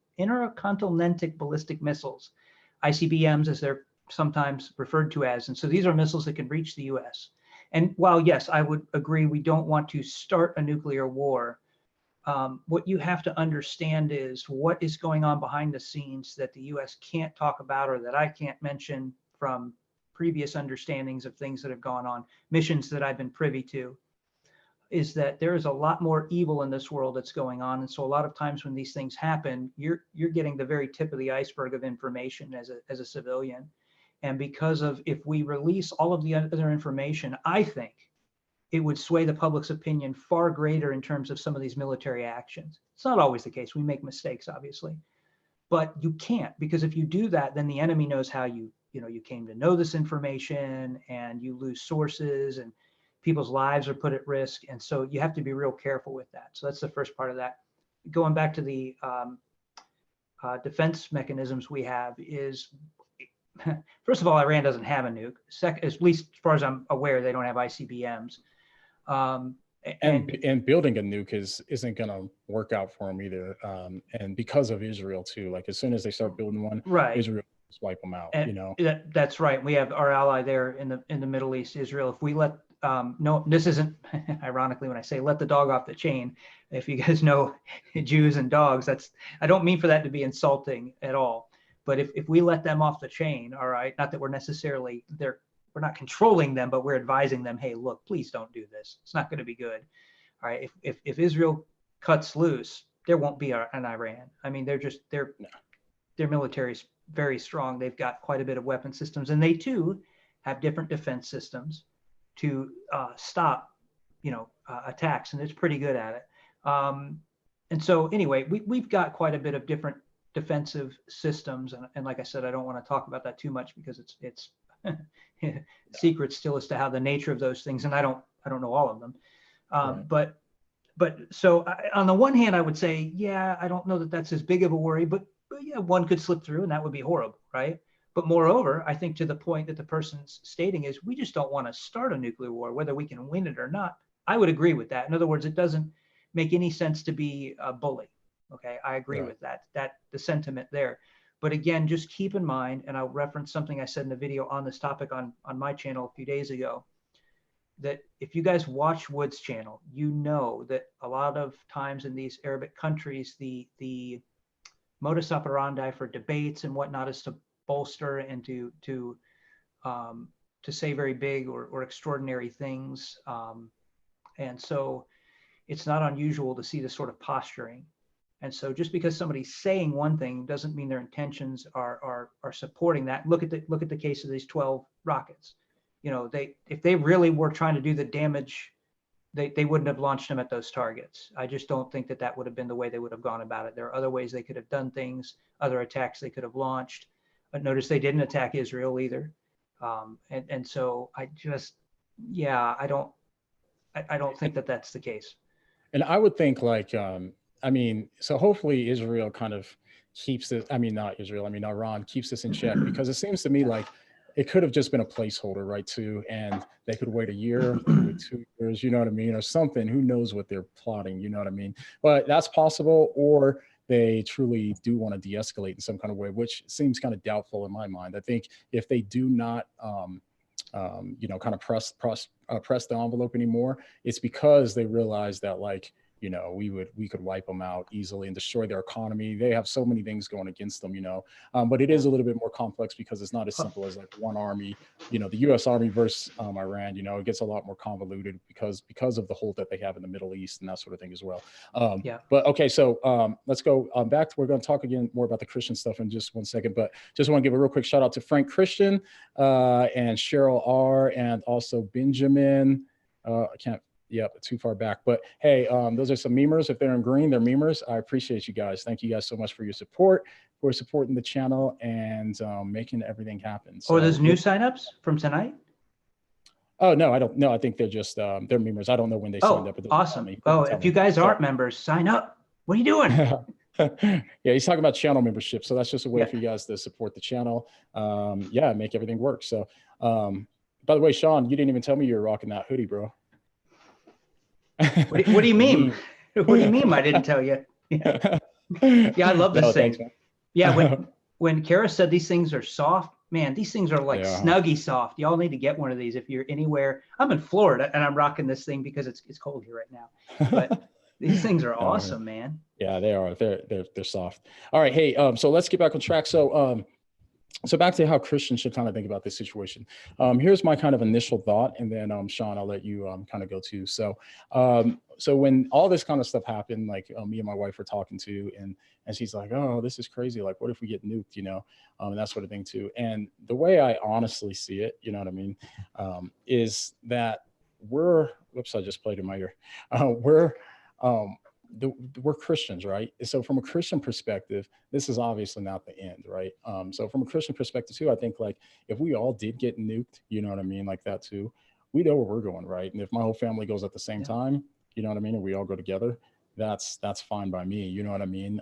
ballistic missiles, ICBMs, as they're sometimes referred to as. And so these are missiles that can reach the U.S. And while, yes, I would agree we don't want to start a nuclear war, what you have to understand is what is going on behind the scenes that the U.S. can't talk about, or that I can't mention from previous understandings of things that have gone on, missions that I've been privy to, is that there is a lot more evil in this world that's going on. And so a lot of times when these things happen, you're getting the very tip of the iceberg of information as a civilian. And because of, if we release all of the other information, I think it would sway the public's opinion far greater in terms of some of these military actions. It's not always the case. We make mistakes, obviously, but you can't, because if you do that, then the enemy knows how you came to know this information, and you lose sources, and people's lives are put at risk. And so you have to be real careful with that. So that's the first part of that. Going back to the defense mechanisms we have is, first of all, Iran doesn't have a nuke. Second, at least as far as I'm aware, they don't have ICBMs. And building a nuke isn't going to work out for them either. And because of Israel too, like as soon as they start building one, right, Israel will wipe them out. And that's right. We have our ally there in the Middle East, Israel. If we let no, this isn't, ironically, when I say let the dog off the chain, if you guys know Jews and dogs, I don't mean for that to be insulting at all. But if we let them off the chain, all right, not that we're necessarily we're not controlling them, but we're advising them, hey, look, please don't do this. It's not going to be good. All right. If Israel cuts loose, there won't be an Iran. I mean, their military is very strong. They've got quite a bit of weapon systems, and they too have different defense systems to stop, attacks, and it's pretty good at it. And so anyway, we've got quite a bit of different defensive systems, and like I said, I don't want to talk about that too much because it's secret still as to how the nature of those things, and I don't know all of them. Right. But so on the one hand, I would say, yeah, I don't know that that's as big of a worry, but yeah, one could slip through, and that would be horrible, right? But moreover, I think to the point that the person's stating is, we just don't want to start a nuclear war, whether we can win it or not. I would agree with that. In other words, it doesn't make any sense to be a bully. Okay, I agree with that the sentiment there. But again, just keep in mind, and I'll reference something I said in the video on this topic on my channel a few days ago, that if you guys watch Wood's channel, you know that a lot of times in these Arabic countries, the modus operandi for debates and whatnot is to bolster and to say very big or extraordinary things, and so it's not unusual to see this sort of posturing. And so just because somebody's saying one thing doesn't mean their intentions are supporting that. Look at the case of these 12 rockets. If they really were trying to do the damage, they wouldn't have launched them at those targets. I just don't think that would have been the way they would have gone about it. There are other ways they could have done things, other attacks they could have launched. But notice they didn't attack Israel either. And so I don't think that that's the case. And I would think so hopefully Israel kind of keeps this, not Israel, Iran keeps this in check, because it seems to me like it could have just been a placeholder, right, too, and they could wait a year, wait 2 years, you know what I mean, or something. Who knows what they're plotting, you know what I mean? But that's possible, or they truly do want to de-escalate in some kind of way, which seems kind of doubtful in my mind. I think if they do not, kind of press the envelope anymore, it's because they realize that, like, we could wipe them out easily and destroy their economy. They have so many things going against them, but it is a little bit more complex because it's not as simple as like one army, the U.S. Army versus Iran. It gets a lot more convoluted because of the hold that they have in the Middle East and that sort of thing as well. But okay, so let's go back to, we're going to talk again more about the Christian stuff in just 1 second, but just want to give a real quick shout out to Frank Christian and Cheryl R. and also Benjamin. Yep, too far back. But hey, those are some memers. If they're in green, they're memers. I appreciate you guys. Thank you guys so much for your support, for supporting the channel and making everything happen. So, there's new signups from tonight? Oh, no, I don't know. I think they're just, they're members. I don't know when they signed up. But awesome. If you guys aren't members, sign up. What are you doing? Yeah, he's talking about channel membership. So that's just a way for you guys to support the channel. Make everything work. So, by the way, Sean, you didn't even tell me you were rocking that hoodie, bro. What do you mean? What do you mean I didn't tell you? Yeah, I love this thing. Thanks, when Kara said these things are soft, man, these things are like Snuggie soft. Y'all need to get one of these if you're anywhere. I'm in Florida and I'm rocking this thing because it's cold here right now. But these things are awesome, man. Yeah, they are. They're soft. All right, hey, so let's get back on track. So back to how Christians should kind of think about this situation. Here's my kind of initial thought, and then Sean, I'll let you kind of go too. So when all this kind of stuff happened, like me and my wife were talking to, and she's like, "Oh, this is crazy. Like, what if we get nuked?" And that sort of thing too. And the way I honestly see it, you know what I mean, is that we're Christians, right? So from a Christian perspective, this is obviously not the end, right? So from a Christian perspective too, I think like if we all did get nuked, you know what I mean, like that too, we know where we're going, right? And if my whole family goes at the same time, you know what I mean, and we all go together, that's fine by me, you know what I mean?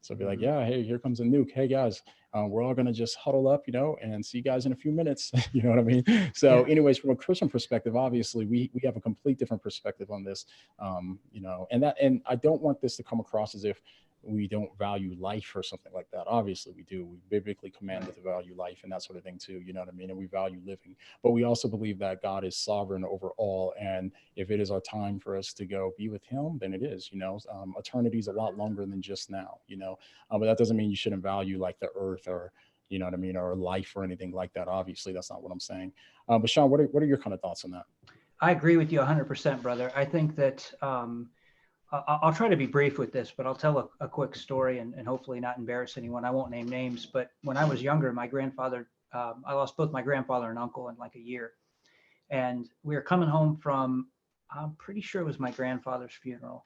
So be like, yeah, hey, here comes a nuke. Hey guys, we're all gonna just huddle up, and see you guys in a few minutes. You know what I mean? So anyways, from a Christian perspective, obviously we have a complete different perspective on this, and I don't want this to come across as if we don't value life or something like that. Obviously we do. We biblically commanded to value life and that sort of thing too, you know what I mean? And we value living, but we also believe that God is sovereign over all. And if it is our time for us to go be with him, then it is, you know. Eternity is a lot longer than just now, you know. But that doesn't mean you shouldn't value like the earth or, you know what I mean, or life or anything like that. Obviously that's not what I'm saying. But Sean, what are your kind of thoughts on that? I agree with you 100%, brother. I think that I'll try to be brief with this, but I'll tell a quick story and hopefully not embarrass anyone. I won't name names, but when I was younger, my grandfather, I lost both my grandfather and uncle in like a year. And we were coming home from, I'm pretty sure it was my grandfather's funeral.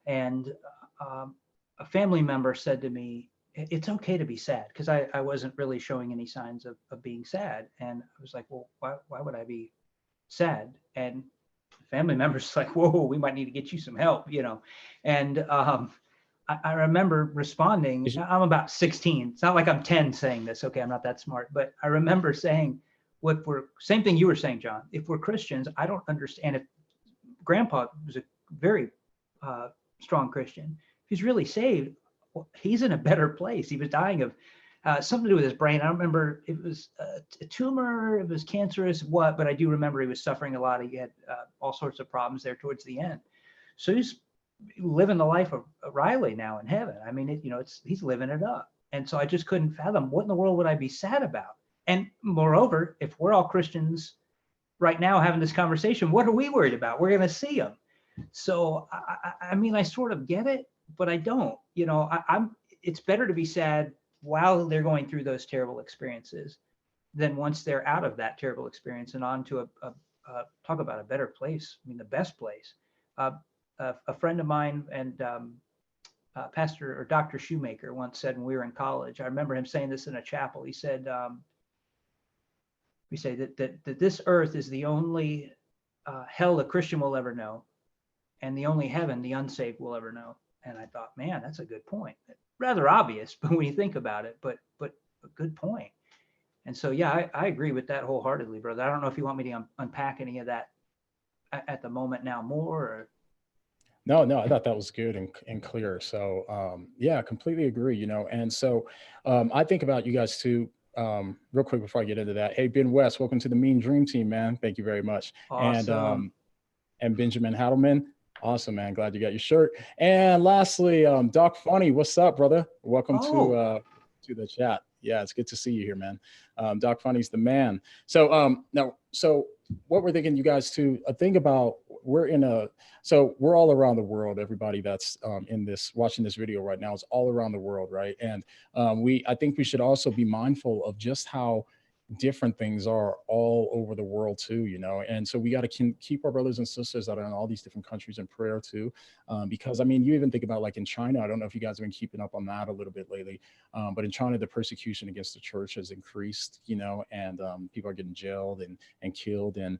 And a family member said to me, it's okay to be sad, because I wasn't really showing any signs of being sad. And I was like, well, why would I be sad? And family members like, whoa, we might need to get you some help, you know. And I remember responding, I'm about 16. It's not like I'm 10 saying this. Okay, I'm not that smart. But I remember saying, what we're, same thing you were saying, John. If we're Christians, I don't understand. If grandpa was a very strong Christian, if he's really saved, well, he's in a better place. He was dying of something to do with his brain. I don't remember, it was a tumor, it was cancerous, what, but I do remember he was suffering a lot. He had all sorts of problems there towards the end. So he's living the life of Riley now in heaven. I mean, he's living it up. And so I just couldn't fathom, what in the world would I be sad about? And moreover, if we're all Christians right now having this conversation, what are we worried about? We're going to see him. So, I mean, I sort of get it, but I don't, it's better to be sad while they're going through those terrible experiences than once they're out of that terrible experience and on to talk about a better place. I mean, the best place. A friend of mine and Pastor or Dr. Shoemaker once said when we were in college, I remember him saying this in a chapel. He said, we say that this earth is the only hell a Christian will ever know, and the only heaven the unsaved will ever know. And I thought, man, that's a good point. Rather obvious, but when you think about it, but a good point. And so, yeah, I agree with that wholeheartedly, brother. I don't know if you want me to unpack any of that at the moment now more. Or... No, I thought that was good and clear. So, yeah, completely agree, you know. And so I think about you guys too, real quick before I get into that. Hey, Ben West, welcome to the Mean Dream Team, man. Thank you very much. Awesome. And Benjamin Hadelman. Awesome, man. Glad you got your shirt. And lastly, Doc Funny, what's up, brother? Welcome to the chat. Yeah, it's good to see you here, man. Doc Funny's the man. So so what we're thinking, you guys too, think about, so we're all around the world. Everybody that's watching this video right now is all around the world, right? And I think we should also be mindful of just how different things are all over the world too, you know. And so we got to keep our brothers and sisters that are in all these different countries in prayer too, because I mean, you even think about like in China, I don't know if you guys have been keeping up on that a little bit lately, but in China the persecution against the church has increased, you know, and people are getting jailed and killed, and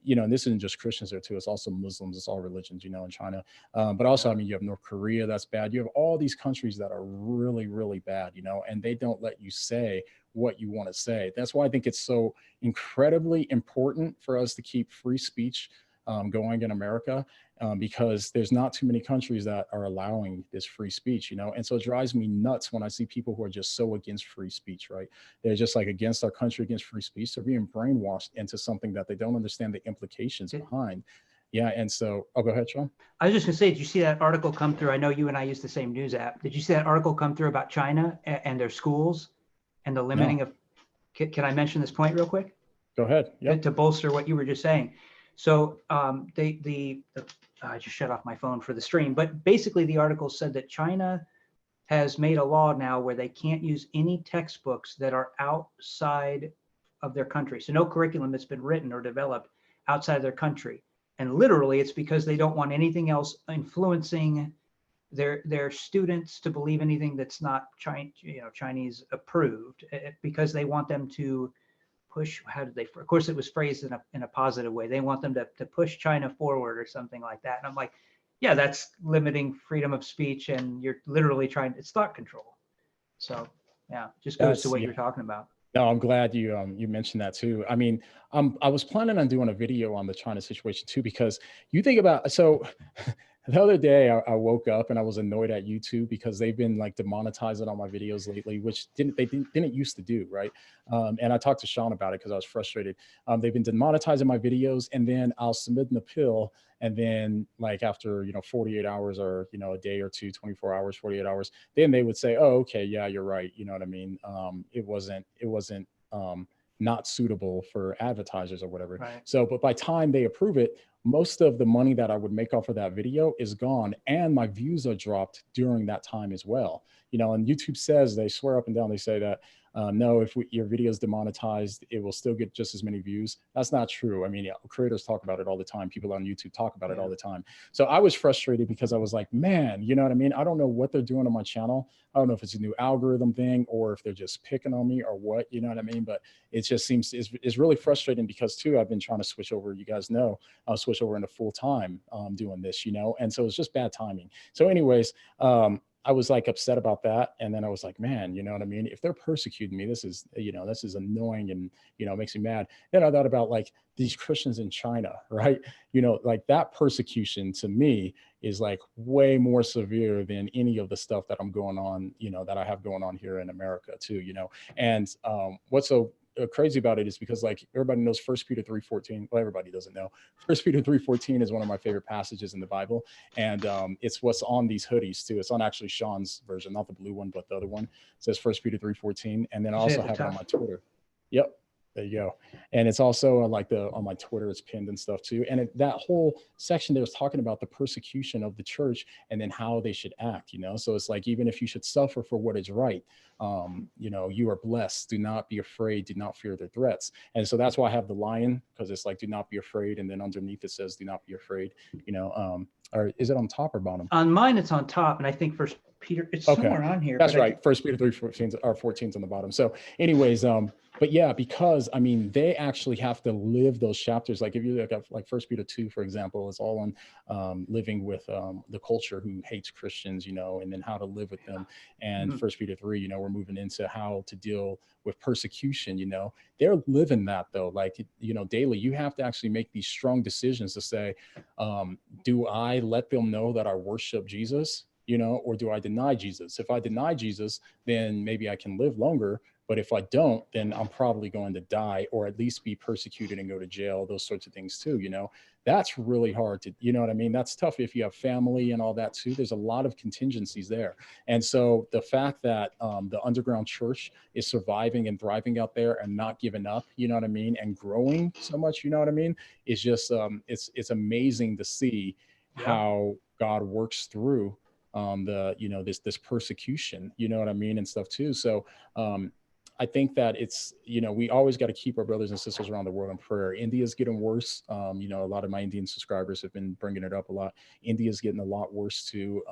you know, and this isn't just Christians there too, it's also Muslims, it's all religions, you know, in China. But also, I mean, you have North Korea, that's bad. You have all these countries that are really, really bad, you know, and they don't let you say what you want to say. That's why I think it's so incredibly important for us to keep free speech going in America, because there's not too many countries that are allowing this free speech, you know. And so it drives me nuts when I see people who are just so against free speech, right? They're just like against our country, against free speech. They're being brainwashed into something that they don't understand the implications behind. Yeah. And so, oh, go ahead, Sean. I was just gonna say, did you see that article come through? I know you and I use the same news app. Did you see that article come through about China and their schools and the limiting of, can I mention this point real quick? Go ahead. Yeah. To bolster what you were just saying. So I just shut off my phone for the stream, but basically the article said that China has made a law now where they can't use any textbooks that are outside of their country. So no curriculum that's been written or developed outside of their country. And literally it's because they don't want anything else influencing their students to believe anything that's not Chinese approved, because they want them to push, of course it was phrased in a positive way. They want them to push China forward or something like that. And I'm like, yeah, that's limiting freedom of speech, and you're literally it's thought control. So yeah, just goes to what you're talking about. No, I'm glad you mentioned that too. I mean, I was planning on doing a video on the China situation too, because you think about, so the other day I woke up and I was annoyed at YouTube because they've been like demonetizing all my videos lately, which didn't used to do, right? And I talked to Sean about it because I was frustrated. They've been demonetizing my videos, and then I'll submit an appeal, and then like after 48 hours, or a day or two, 24 hours, 48 hours, then they would say, oh, okay, yeah, you're right. You know what I mean? It wasn't not suitable for advertisers or whatever. Right. So, but by time they approve it, most of the money that I would make off of that video is gone, and my views are dropped during that time as well. And YouTube says, they swear up and down, they say that no, if your video is demonetized, it will still get just as many views. That's not true. I mean, creators talk about it all the time. People on YouTube talk about it all the time. So I was frustrated because I was like, man, you know what I mean? I don't know what they're doing on my channel. I don't know if it's a new algorithm thing or if they're just picking on me or what, you know what I mean? But it just seems, it's really frustrating because too, I've been trying to switch over, you guys know, I'll switch over into full time doing this, and so it's just bad timing. So anyways, I was like upset about that. And then I was like, man, you know what I mean? If they're persecuting me, this is annoying, and, it makes me mad. Then I thought about like these Christians in China, right? Like that persecution to me is like way more severe than any of the stuff that I'm going on, that I have going on here in America too, and what's so crazy about it is because like everybody knows 1 Peter 3:14. Well, everybody doesn't know. 1 Peter 3:14 is one of my favorite passages in the Bible. And it's what's on these hoodies too. It's on actually Sean's version, not the blue one, but the other one. It says 1 Peter 3:14. And then I also have it on my Twitter. Yep. There you go. And it's also on my Twitter, it's pinned and stuff too. And that whole section there is talking about the persecution of the church and then how they should act, So it's like, even if you should suffer for what is right, you are blessed. Do not be afraid. Do not fear their threats. And so that's why I have the lion, because it's like, do not be afraid. And then underneath it says, do not be afraid, or is it on top or bottom? On mine, it's on top. And I think First Peter, it's somewhere on here. That's right. 1 Peter 3:14 or 14's on the bottom. So anyways, but yeah, because I mean, they actually have to live those chapters. Like if you look at like 1 Peter 2, for example, it's all on living with the culture who hates Christians, and then how to live with them. And 1 Peter 3, we're moving into how to deal with persecution. They're living that though, like, daily. You have to actually make these strong decisions to say, do I let them know that I worship Jesus? Or do I deny Jesus? If I deny Jesus, then maybe I can live longer. But if I don't, then I'm probably going to die, or at least be persecuted and go to jail, those sorts of things too. That's really hard to, you know what I mean? That's tough if you have family and all that too. There's a lot of contingencies there. And so the fact that the underground church is surviving and thriving out there and not giving up, you know what I mean? And growing so much, you know what I mean? Is just, it's amazing to see how God works through this persecution, you know what I mean, and stuff too. So I think that it's, we always got to keep our brothers and sisters around the world in prayer. India's getting worse. A lot of my Indian subscribers have been bringing it up a lot. India's getting a lot worse too.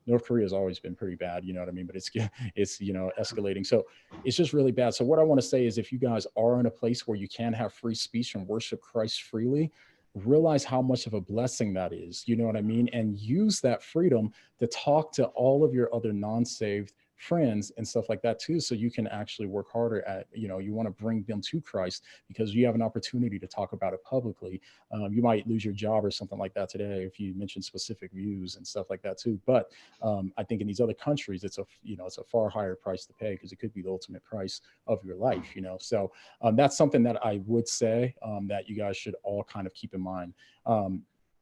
North Korea has always been pretty bad, you know what I mean? But it's escalating. So it's just really bad. So what I want to say is, if you guys are in a place where you can have free speech and worship Christ freely, realize how much of a blessing that is, you know what I mean? And use that freedom to talk to all of your other non-saved friends and stuff like that too, so you can actually work harder at, you want to bring them to Christ, because you have an opportunity to talk about it publicly. You might lose your job or something like that today if you mention specific views and stuff like that too. But I think in these other countries, it's a far higher price to pay, because it could be the ultimate price of your life, So that's something that I would say that you guys should all kind of keep in mind.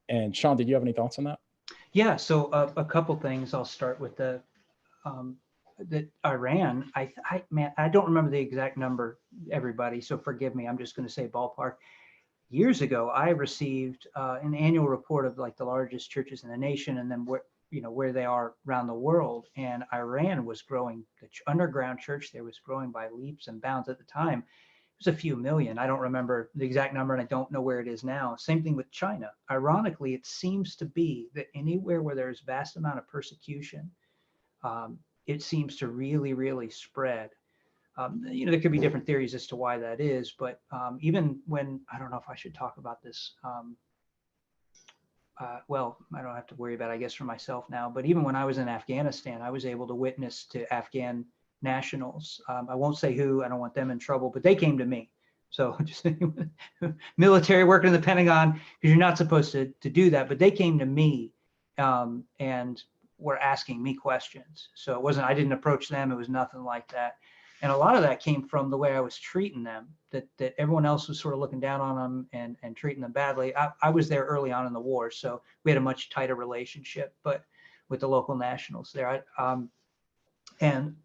And Sean, did you have any thoughts on that? Yeah. So a couple things. I'll start with that Iran, man, I don't remember the exact number, everybody, so forgive me. I'm just going to say ballpark. Years ago, I received an annual report of like the largest churches in the nation, and then where they are around the world. And Iran was growing. The underground church there was growing by leaps and bounds at the time. It was a few million. I don't remember the exact number, and I don't know where it is now. Same thing with China. Ironically, it seems to be that anywhere where there's vast amount of persecution, it seems to really, really spread. There could be different theories as to why that is, but even when, I don't know if I should talk about this. Well, I don't have to worry about it, I guess, for myself now, but even when I was in Afghanistan, I was able to witness to Afghan nationals. I won't say who, I don't want them in trouble, but they came to me. So just military working in the Pentagon, because you're not supposed to do that, but they came to me and were asking me questions. So it wasn't, I didn't approach them. It was nothing like that. And a lot of that came from the way I was treating them, that everyone else was sort of looking down on them and treating them badly. I was there early on in the war, so we had a much tighter relationship, but with the local nationals there. And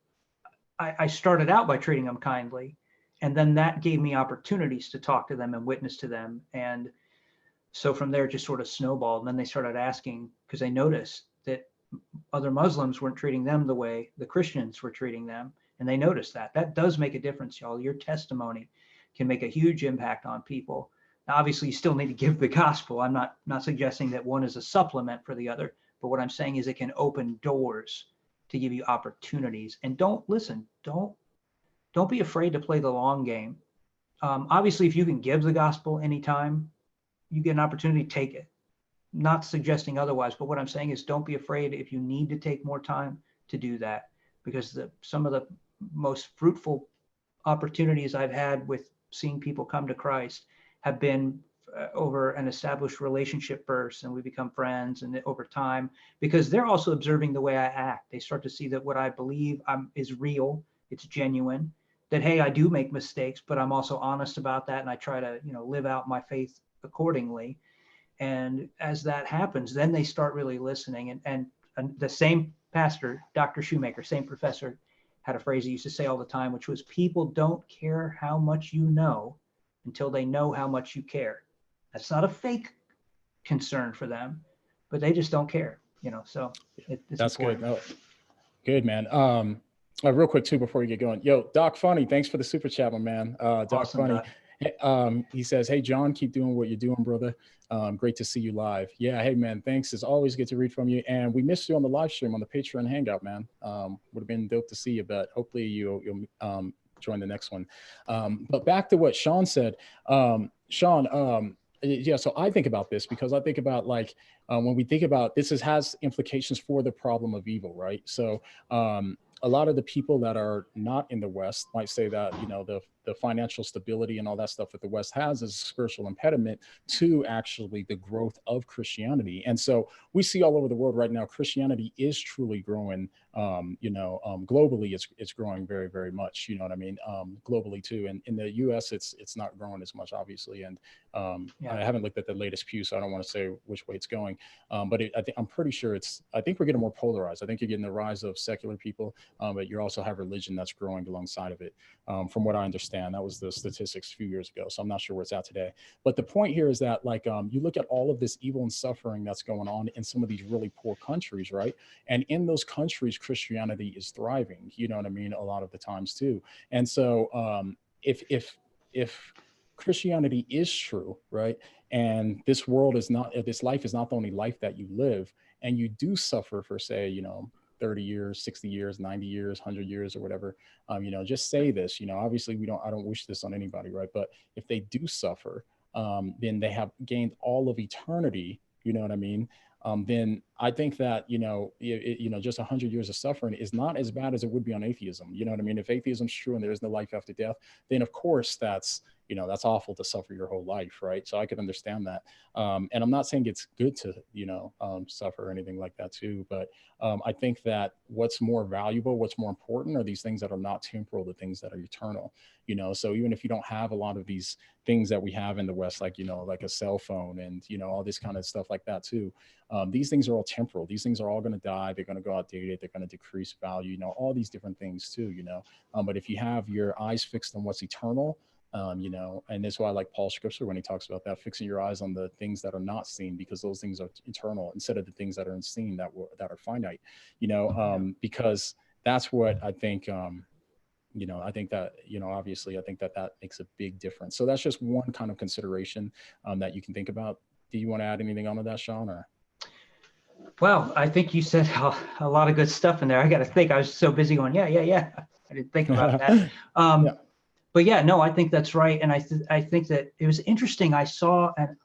I started out by treating them kindly, and then that gave me opportunities to talk to them and witness to them. And so from there, it just sort of snowballed. And then they started asking, because they noticed that other Muslims weren't treating them the way the Christians were treating them. And they noticed that. That does make a difference, y'all. Your testimony can make a huge impact on people. Now, obviously, you still need to give the gospel. I'm not suggesting that one is a supplement for the other, but what I'm saying is it can open doors to give you opportunities. And don't be afraid to play the long game. Obviously, if you can give the gospel anytime you get an opportunity, take it. Not suggesting otherwise, but what I'm saying is don't be afraid if you need to take more time to do that, because some of the most fruitful opportunities I've had with seeing people come to Christ have been over an established relationship first, and we become friends, and over time, because they're also observing the way I act. They start to see that what I believe is real, it's genuine, that, hey, I do make mistakes, but I'm also honest about that, and I try to, live out my faith accordingly. And as that happens, then they start really listening. And the same pastor, Dr. Shoemaker, same professor, had a phrase he used to say all the time, which was, people don't care how much you know until they know how much you care. That's not a fake concern for them, but they just don't care, so it's That's important. good. No, good, man. Real quick too, before we get going, yo, Doc Funny, thanks for the super chat, my man. Doc Awesome, Funny. Doc. He says, hey, John, keep doing what you're doing, brother. Great to see you live. Yeah. Hey, man, thanks. It's always good to read from you. And we missed you on the live stream on the Patreon Hangout, man. Would have been dope to see you, but hopefully you'll join the next one. But back to what Sean said, Sean, yeah, so I think about this because I think about when we think about this has implications for the problem of evil, right? So a lot of the people that are not in the West might say that, the financial stability and all that stuff that the West has is a spiritual impediment to actually the growth of Christianity. And so we see all over the world right now, Christianity is truly growing, globally, it's growing very, very much, you know what I mean? Globally too. And in the US, it's not growing as much, obviously. And I haven't looked at the latest Pew, so I don't want to say which way it's going. But I'm pretty sure I think we're getting more polarized. I think you're getting the rise of secular people, but you also have religion that's growing alongside of it. From what I understand, that was the statistics a few years ago. So I'm not sure where it's at today. But the point here is that you look at all of this evil and suffering that's going on in some of these really poor countries, right? And in those countries, Christianity is thriving, you know what I mean? A lot of the times too. And so if Christianity is true, right? And this life is not the only life that you live, and you do suffer for, say, 30 years, 60 years, 90 years, 100 years, or whatever, just say this, obviously I don't wish this on anybody, right? But if they do suffer, then they have gained all of eternity, you know what I mean? Then I think that, just 100 years of suffering is not as bad as it would be on atheism. You know what I mean? If atheism is true and there is no life after death, then of course that's awful to suffer your whole life, right? So I could understand that. And I'm not saying it's good to, suffer or anything like that too. But I think that what's more valuable, what's more important are these things that are not temporal, the things that are eternal, so even if you don't have a lot of these things that we have in the West, like a cell phone and, all this kind of stuff like that too. These things are all temporal. These things are all going to die. They're going to go outdated. They're going to decrease value, all these different things too, but if you have your eyes fixed on what's eternal, and that's why I like Paul's scripture when he talks about that, fixing your eyes on the things that are not seen, because those things are eternal instead of the things that are unseen that are finite, because that's what I think, I think that, obviously I think that makes a big difference. So that's just one kind of consideration that you can think about. Do you want to add anything onto that, Sean, or? Well, I think you said a lot of good stuff in there. I got to think. I was so busy going, yeah. I didn't think about that. Yeah. But yeah, no, I think that's right. And I think that it was interesting. I saw, and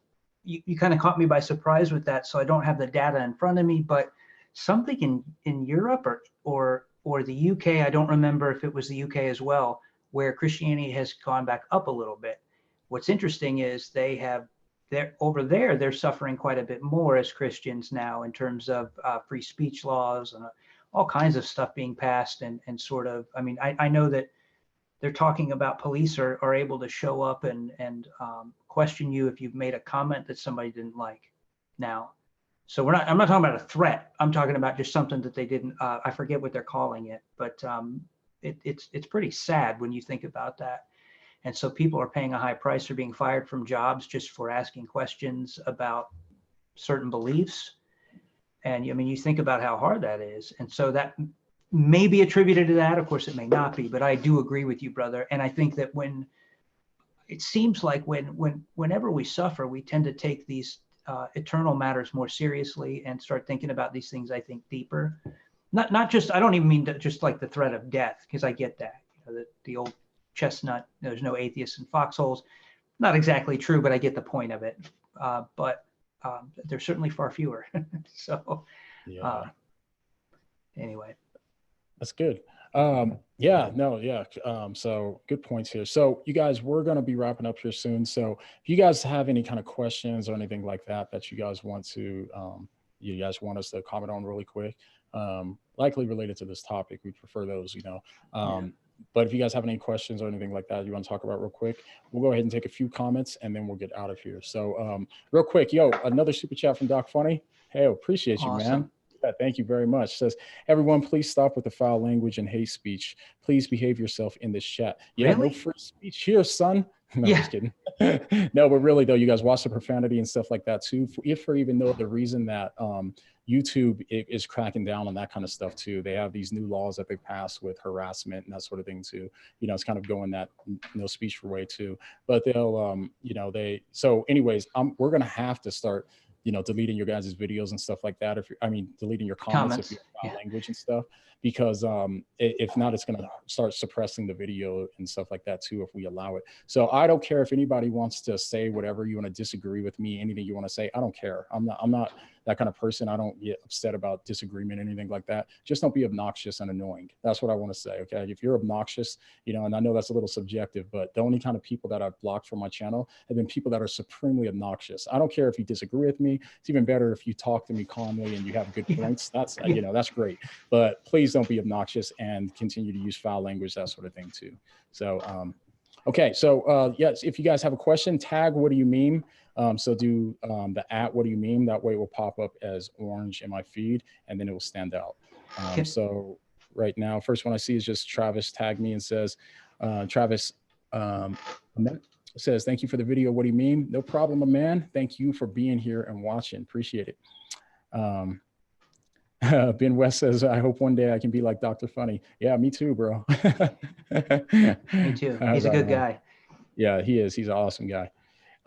you kind of caught me by surprise with that. So I don't have the data in front of me, but something in Europe or the UK, I don't remember if it was the UK as well, where Christianity has gone back up a little bit. What's interesting is they have they're suffering quite a bit more as Christians now in terms of free speech laws and all kinds of stuff being passed and sort of, I mean, I know that they're talking about police are able to show up and question you if you've made a comment that somebody didn't like now. So I'm not talking about a threat. I'm talking about just something that they didn't, I forget what they're calling it, but it's pretty sad when you think about that. And so people are paying a high price for being fired from jobs just for asking questions about certain beliefs. And I mean, you think about how hard that is. And so that may be attributed to that. Of course, it may not be, but I do agree with you, brother. And I think that it seems like whenever we suffer, we tend to take these eternal matters more seriously and start thinking about these things, I think, deeper. Not just, I don't even mean just like the threat of death, because I get that, the old chestnut, there's no atheists in foxholes. Not exactly true, but I get the point of it. But there's certainly far fewer. So Yeah. Anyway. That's good. So good points here. So you guys, we're going to be wrapping up here soon. So if you guys have any kind of questions or anything like that you guys want us to comment on really quick, likely related to this topic, we'd prefer those, But if you guys have any questions or anything like that you want to talk about real quick, we'll go ahead and take a few comments and then we'll get out of here. So real quick, another super chat from Doc Funny. Hey, appreciate you, Awesome. man. Yeah, thank you very much. Says, everyone, please stop with the foul language and hate speech. Please behave yourself in this chat. Yeah, really? No free speech here, son. No, yeah. Just kidding. No, but really though, you guys watch the profanity and stuff like that too. If for even though the reason that YouTube is cracking down on that kind of stuff too. They have these new laws that they passed with harassment and that sort of thing too. It's kind of going that no speech for way too. But they'll, so anyways, we're gonna have to start deleting your guys' videos and stuff like that. Deleting your comments if you have foul language and stuff, because if not, it's going to start suppressing the video and stuff like that too, if we allow it. So I don't care if anybody wants to say whatever you want to disagree with me, anything you want to say, I don't care. I'm not that kind of person. I don't get upset about disagreement or anything like that. Just don't be obnoxious and annoying. That's what I want to say. Okay. If you're obnoxious, and I know that's a little subjective, but the only kind of people that I've blocked from my channel have been people that are supremely obnoxious. I don't care if you disagree with me. It's even better if you talk to me calmly and you have good points. That's, that's great. But please don't be obnoxious and continue to use foul language, that sort of thing too. So, okay. So, yes, if you guys have a question, tag, what do you mean? So do the @ what do you mean? That way it will pop up as orange in my feed and then it will stand out. So right now, first one I see is just Travis tagged me and says, Travis says, thank you for the video. What do you mean? No problem, my man. Thank you for being here and watching. Appreciate it. Ben West says, I hope one day I can be like Dr. Funny. Yeah, me too, bro. Me too. He's a good guy. Yeah, he is. He's an awesome guy.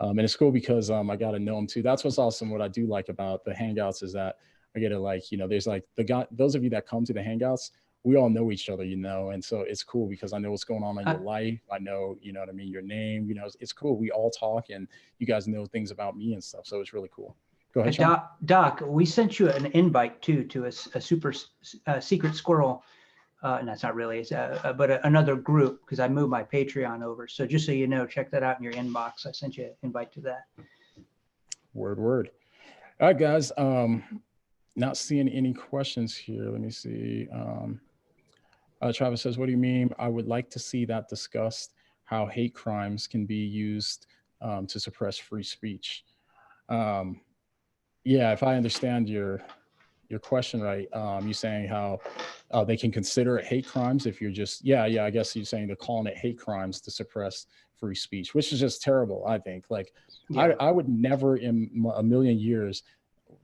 And it's cool because I got to know him too. That's what's awesome. What I do like about the Hangouts is that I get to there's like those of you that come to the Hangouts, we all know each other, and so it's cool because I know what's going on in your life. I know, what I mean, your name, it's cool. We all talk and you guys know things about me and stuff. So it's really cool. Go ahead, Sean. Doc, we sent you an invite too to a super secret squirrel. And that's not really, but another group, because I moved my Patreon over. So just so you know, check that out in your inbox. I sent you an invite to that. Word. All right, guys. Not seeing any questions here. Let me see. Travis says, what do you mean? I would like to see that discussed, how hate crimes can be used to suppress free speech. Yeah, if I understand your question right, you're saying how they can consider it hate crimes if you're just, I guess you're saying they're calling it hate crimes to suppress free speech, which is just terrible, I think. Like, I would never in a million years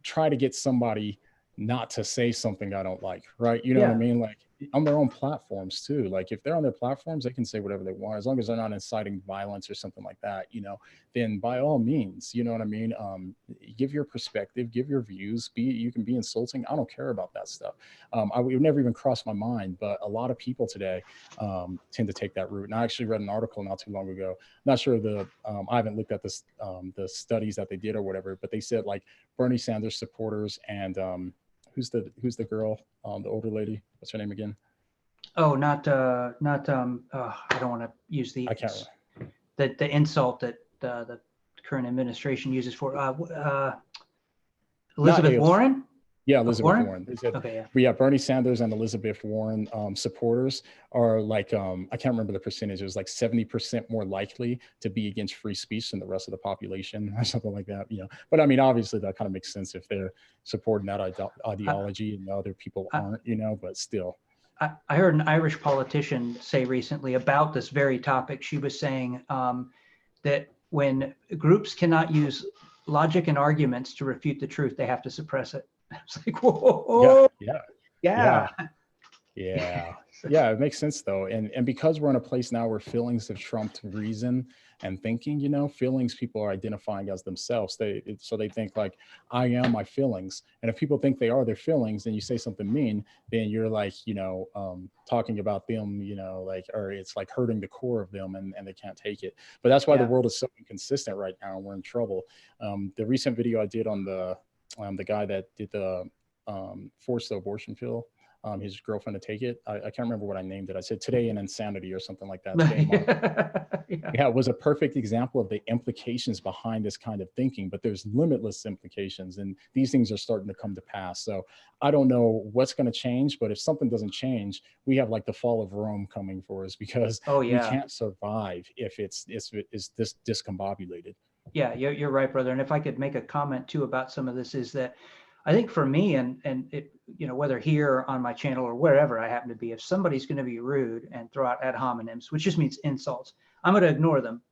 try to get somebody not to say something I don't like, right? You know what I mean? Like, on their own platforms too. Like, if they're on their platforms, they can say whatever they want, as long as they're not inciting violence or something like that, then by all means, you know what I mean? Give your perspective, give your views, you can be insulting. I don't care about that stuff. I would never even cross my mind, but a lot of people today tend to take that route. And I actually read an article not too long ago. I'm not sure I haven't looked at this, the studies that they did or whatever, but they said like Bernie Sanders supporters and who's the girl, the older lady? What's her name again? Oh, I don't want to use the insult that the current administration uses for Not Elizabeth AOC. Warren. Yeah, Elizabeth Warren. They said, Okay, yeah. but yeah, Bernie Sanders and Elizabeth Warren supporters are like, I can't remember the percentage. It was like 70% more likely to be against free speech than the rest of the population or something like that. You know, but I mean, obviously that kind of makes sense if they're supporting that ideology and other people aren't, you know, but still. I heard an Irish politician say recently about this very topic. She was saying that when groups cannot use logic and arguments to refute the truth, they have to suppress it. I was like, whoa, yeah. Yeah, it makes sense though. And because we're in a place now where feelings have trumped reason and thinking, you know, feelings people are identifying as themselves. So they think like, I am my feelings. And if people think they are their feelings and you say something mean, then you're like, you know, talking about them, you know, like, or it's like hurting the core of them and they can't take it. But that's why the world is so inconsistent right now and we're in trouble. The recent video I did on the guy that did the forced abortion pill, his girlfriend to take it. I can't remember what I named it. I said today in insanity or something like that. Yeah, it was a perfect example of the implications behind this kind of thinking, but there's limitless implications and these things are starting to come to pass. So I don't know what's going to change, but if something doesn't change, we have like the fall of Rome coming for us because we can't survive if it's this discombobulated. Yeah, you're right, brother. And if I could make a comment too about some of this is that I think for me and it, you know, whether here on my channel or wherever I happen to be, if somebody's going to be rude and throw out ad hominems, which just means insults, I'm going to ignore them.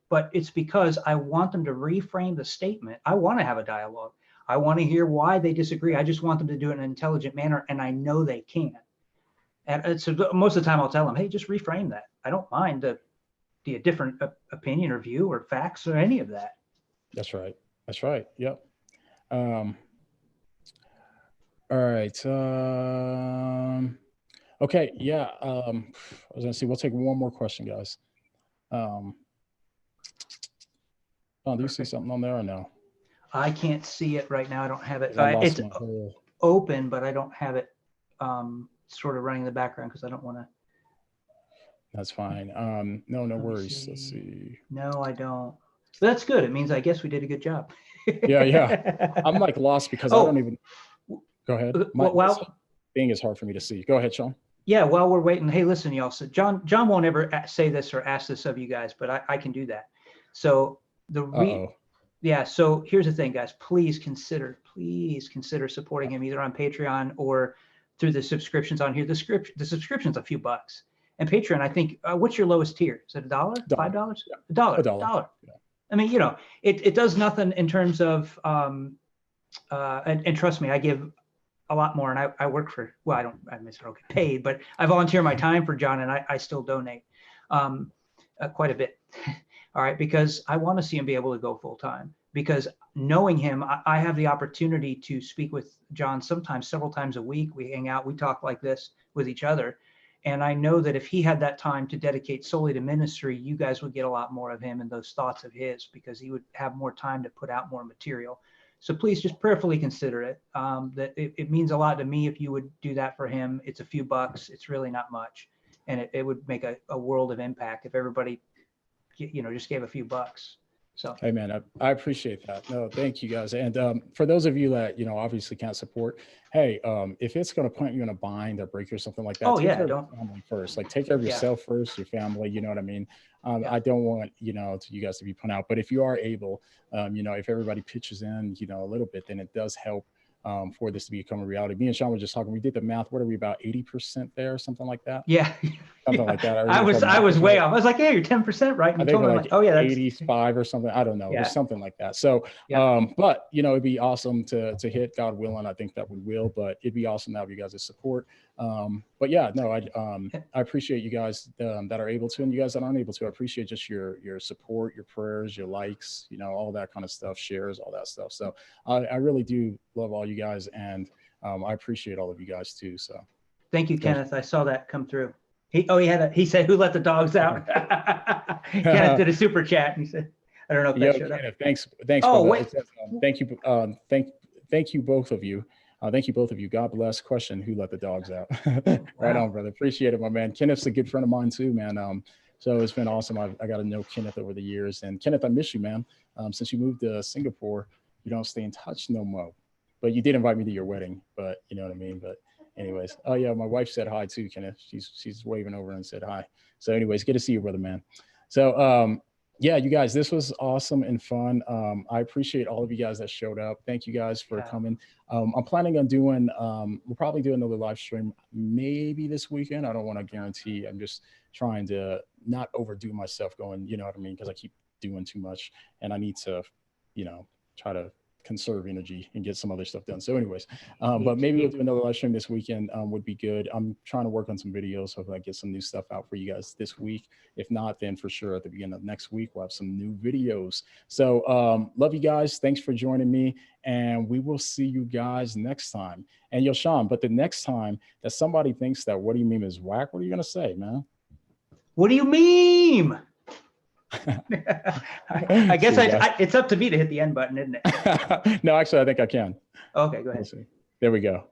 But it's because I want them to reframe the statement. I want to have a dialogue. I want to hear why they disagree. I just want them to do it in an intelligent manner, and I know they can. And so most of the time I'll tell them, hey, just reframe that. I don't mind a different opinion or view or facts or any of that. That's right. That's right. Yep. All right. Okay. Yeah. I was gonna see. We'll take one more question, guys. Do you see something on there or no? I can't see it right now. I don't have it. It's open, but I don't have it sort of running in the background because I don't want to. That's fine. No worries. Let's see. No, I don't. But that's good. It means I guess we did a good job. Yeah. I'm like lost because I don't even. Go ahead. Thing is hard for me to see. Go ahead, Sean. Yeah, while we're waiting, hey, listen, y'all. So John won't ever say this or ask this of you guys, but I can do that. So so here's the thing, guys. Please consider supporting him either on Patreon or through the subscriptions on here. The subscription's a few bucks, and Patreon, I think. What's your lowest tier? Is it $1? $5? $1. $1. Yeah. I mean, you know, it does nothing in terms of and trust me, I give a lot more, and I work for, well, I don't get paid, but I volunteer my time for John, and I still donate quite a bit. All right, because I want to see him be able to go full time, because knowing him, I have the opportunity to speak with John sometimes several times a week. We hang out, we talk like this with each other. And I know that if he had that time to dedicate solely to ministry, you guys would get a lot more of him and those thoughts of his, because he would have more time to put out more material. So please just prayerfully consider it. That it means a lot to me if you would do that for him. It's a few bucks. It's really not much. And it would make a world of impact if everybody, you know, just gave a few bucks. So, hey man, I appreciate that. No, thank you guys. And for those of you that, you know, obviously can't support, hey, if it's going to put you in a bind or break or something like that, take care of your family first. Like take care of yourself first, your family, you know what I mean? I don't want, you know, you guys to be put out, but if you are able, you know, if everybody pitches in, you know, a little bit, then it does help for this to become a reality. Me and Sean were just talking, we did the math. What are we, about 80% there, something like that? Yeah. Something like that. I was way off. I was like, yeah, you're 10%, right? And I think we're like, oh yeah, that's 85 or something. I don't know. There's something like that. So, but you know, it'd be awesome to hit, God willing. I think that we will, but it'd be awesome to have you guys' support. But yeah, no, I appreciate you guys that are able to, and you guys that aren't able to. I appreciate just your support, your prayers, your likes, you know, all that kind of stuff, shares, all that stuff. So I really do love all you guys, and I appreciate all of you guys too. So thank you, Kenneth. I saw that come through. He said, who let the dogs out? Kenneth did a super chat, and he said, I don't know if that showed up. Thanks. Oh, wait. Thank you. Thank you both of you. Thank you both of you. God bless. Question: who let the dogs out? Right on, brother. Appreciate it, my man. Kenneth's a good friend of mine too, man. So it's been awesome. I got to know Kenneth over the years, and Kenneth, I miss you, man. Since you moved to Singapore, you don't stay in touch no more, but you did invite me to your wedding, but you know what I mean? But anyways, oh yeah, my wife said hi too, Kenneth. She's waving over and said hi. So anyways, good to see you, brother, man. So yeah, you guys, this was awesome and fun. I appreciate all of you guys that showed up. Thank you guys for coming. I'm planning on doing, we'll probably do another live stream maybe this weekend. I don't want to guarantee. I'm just trying to not overdo myself going, you know what I mean? Because I keep doing too much and I need to, you know, try to conserve energy and get some other stuff done. So anyways, but maybe we'll do another live stream this weekend would be good. I'm trying to work on some videos. Hopefully I get some new stuff out for you guys this week. If not, then for sure at the beginning of next week, we'll have some new videos. So love you guys. Thanks for joining me. And we will see you guys next time. And yo, Sean, but the next time that somebody thinks that what do you mean is whack, what are you going to say, man? What do you mean? I guess it's up to me to hit the end button, isn't it? No, actually, I think I can. Okay, go ahead. There we go.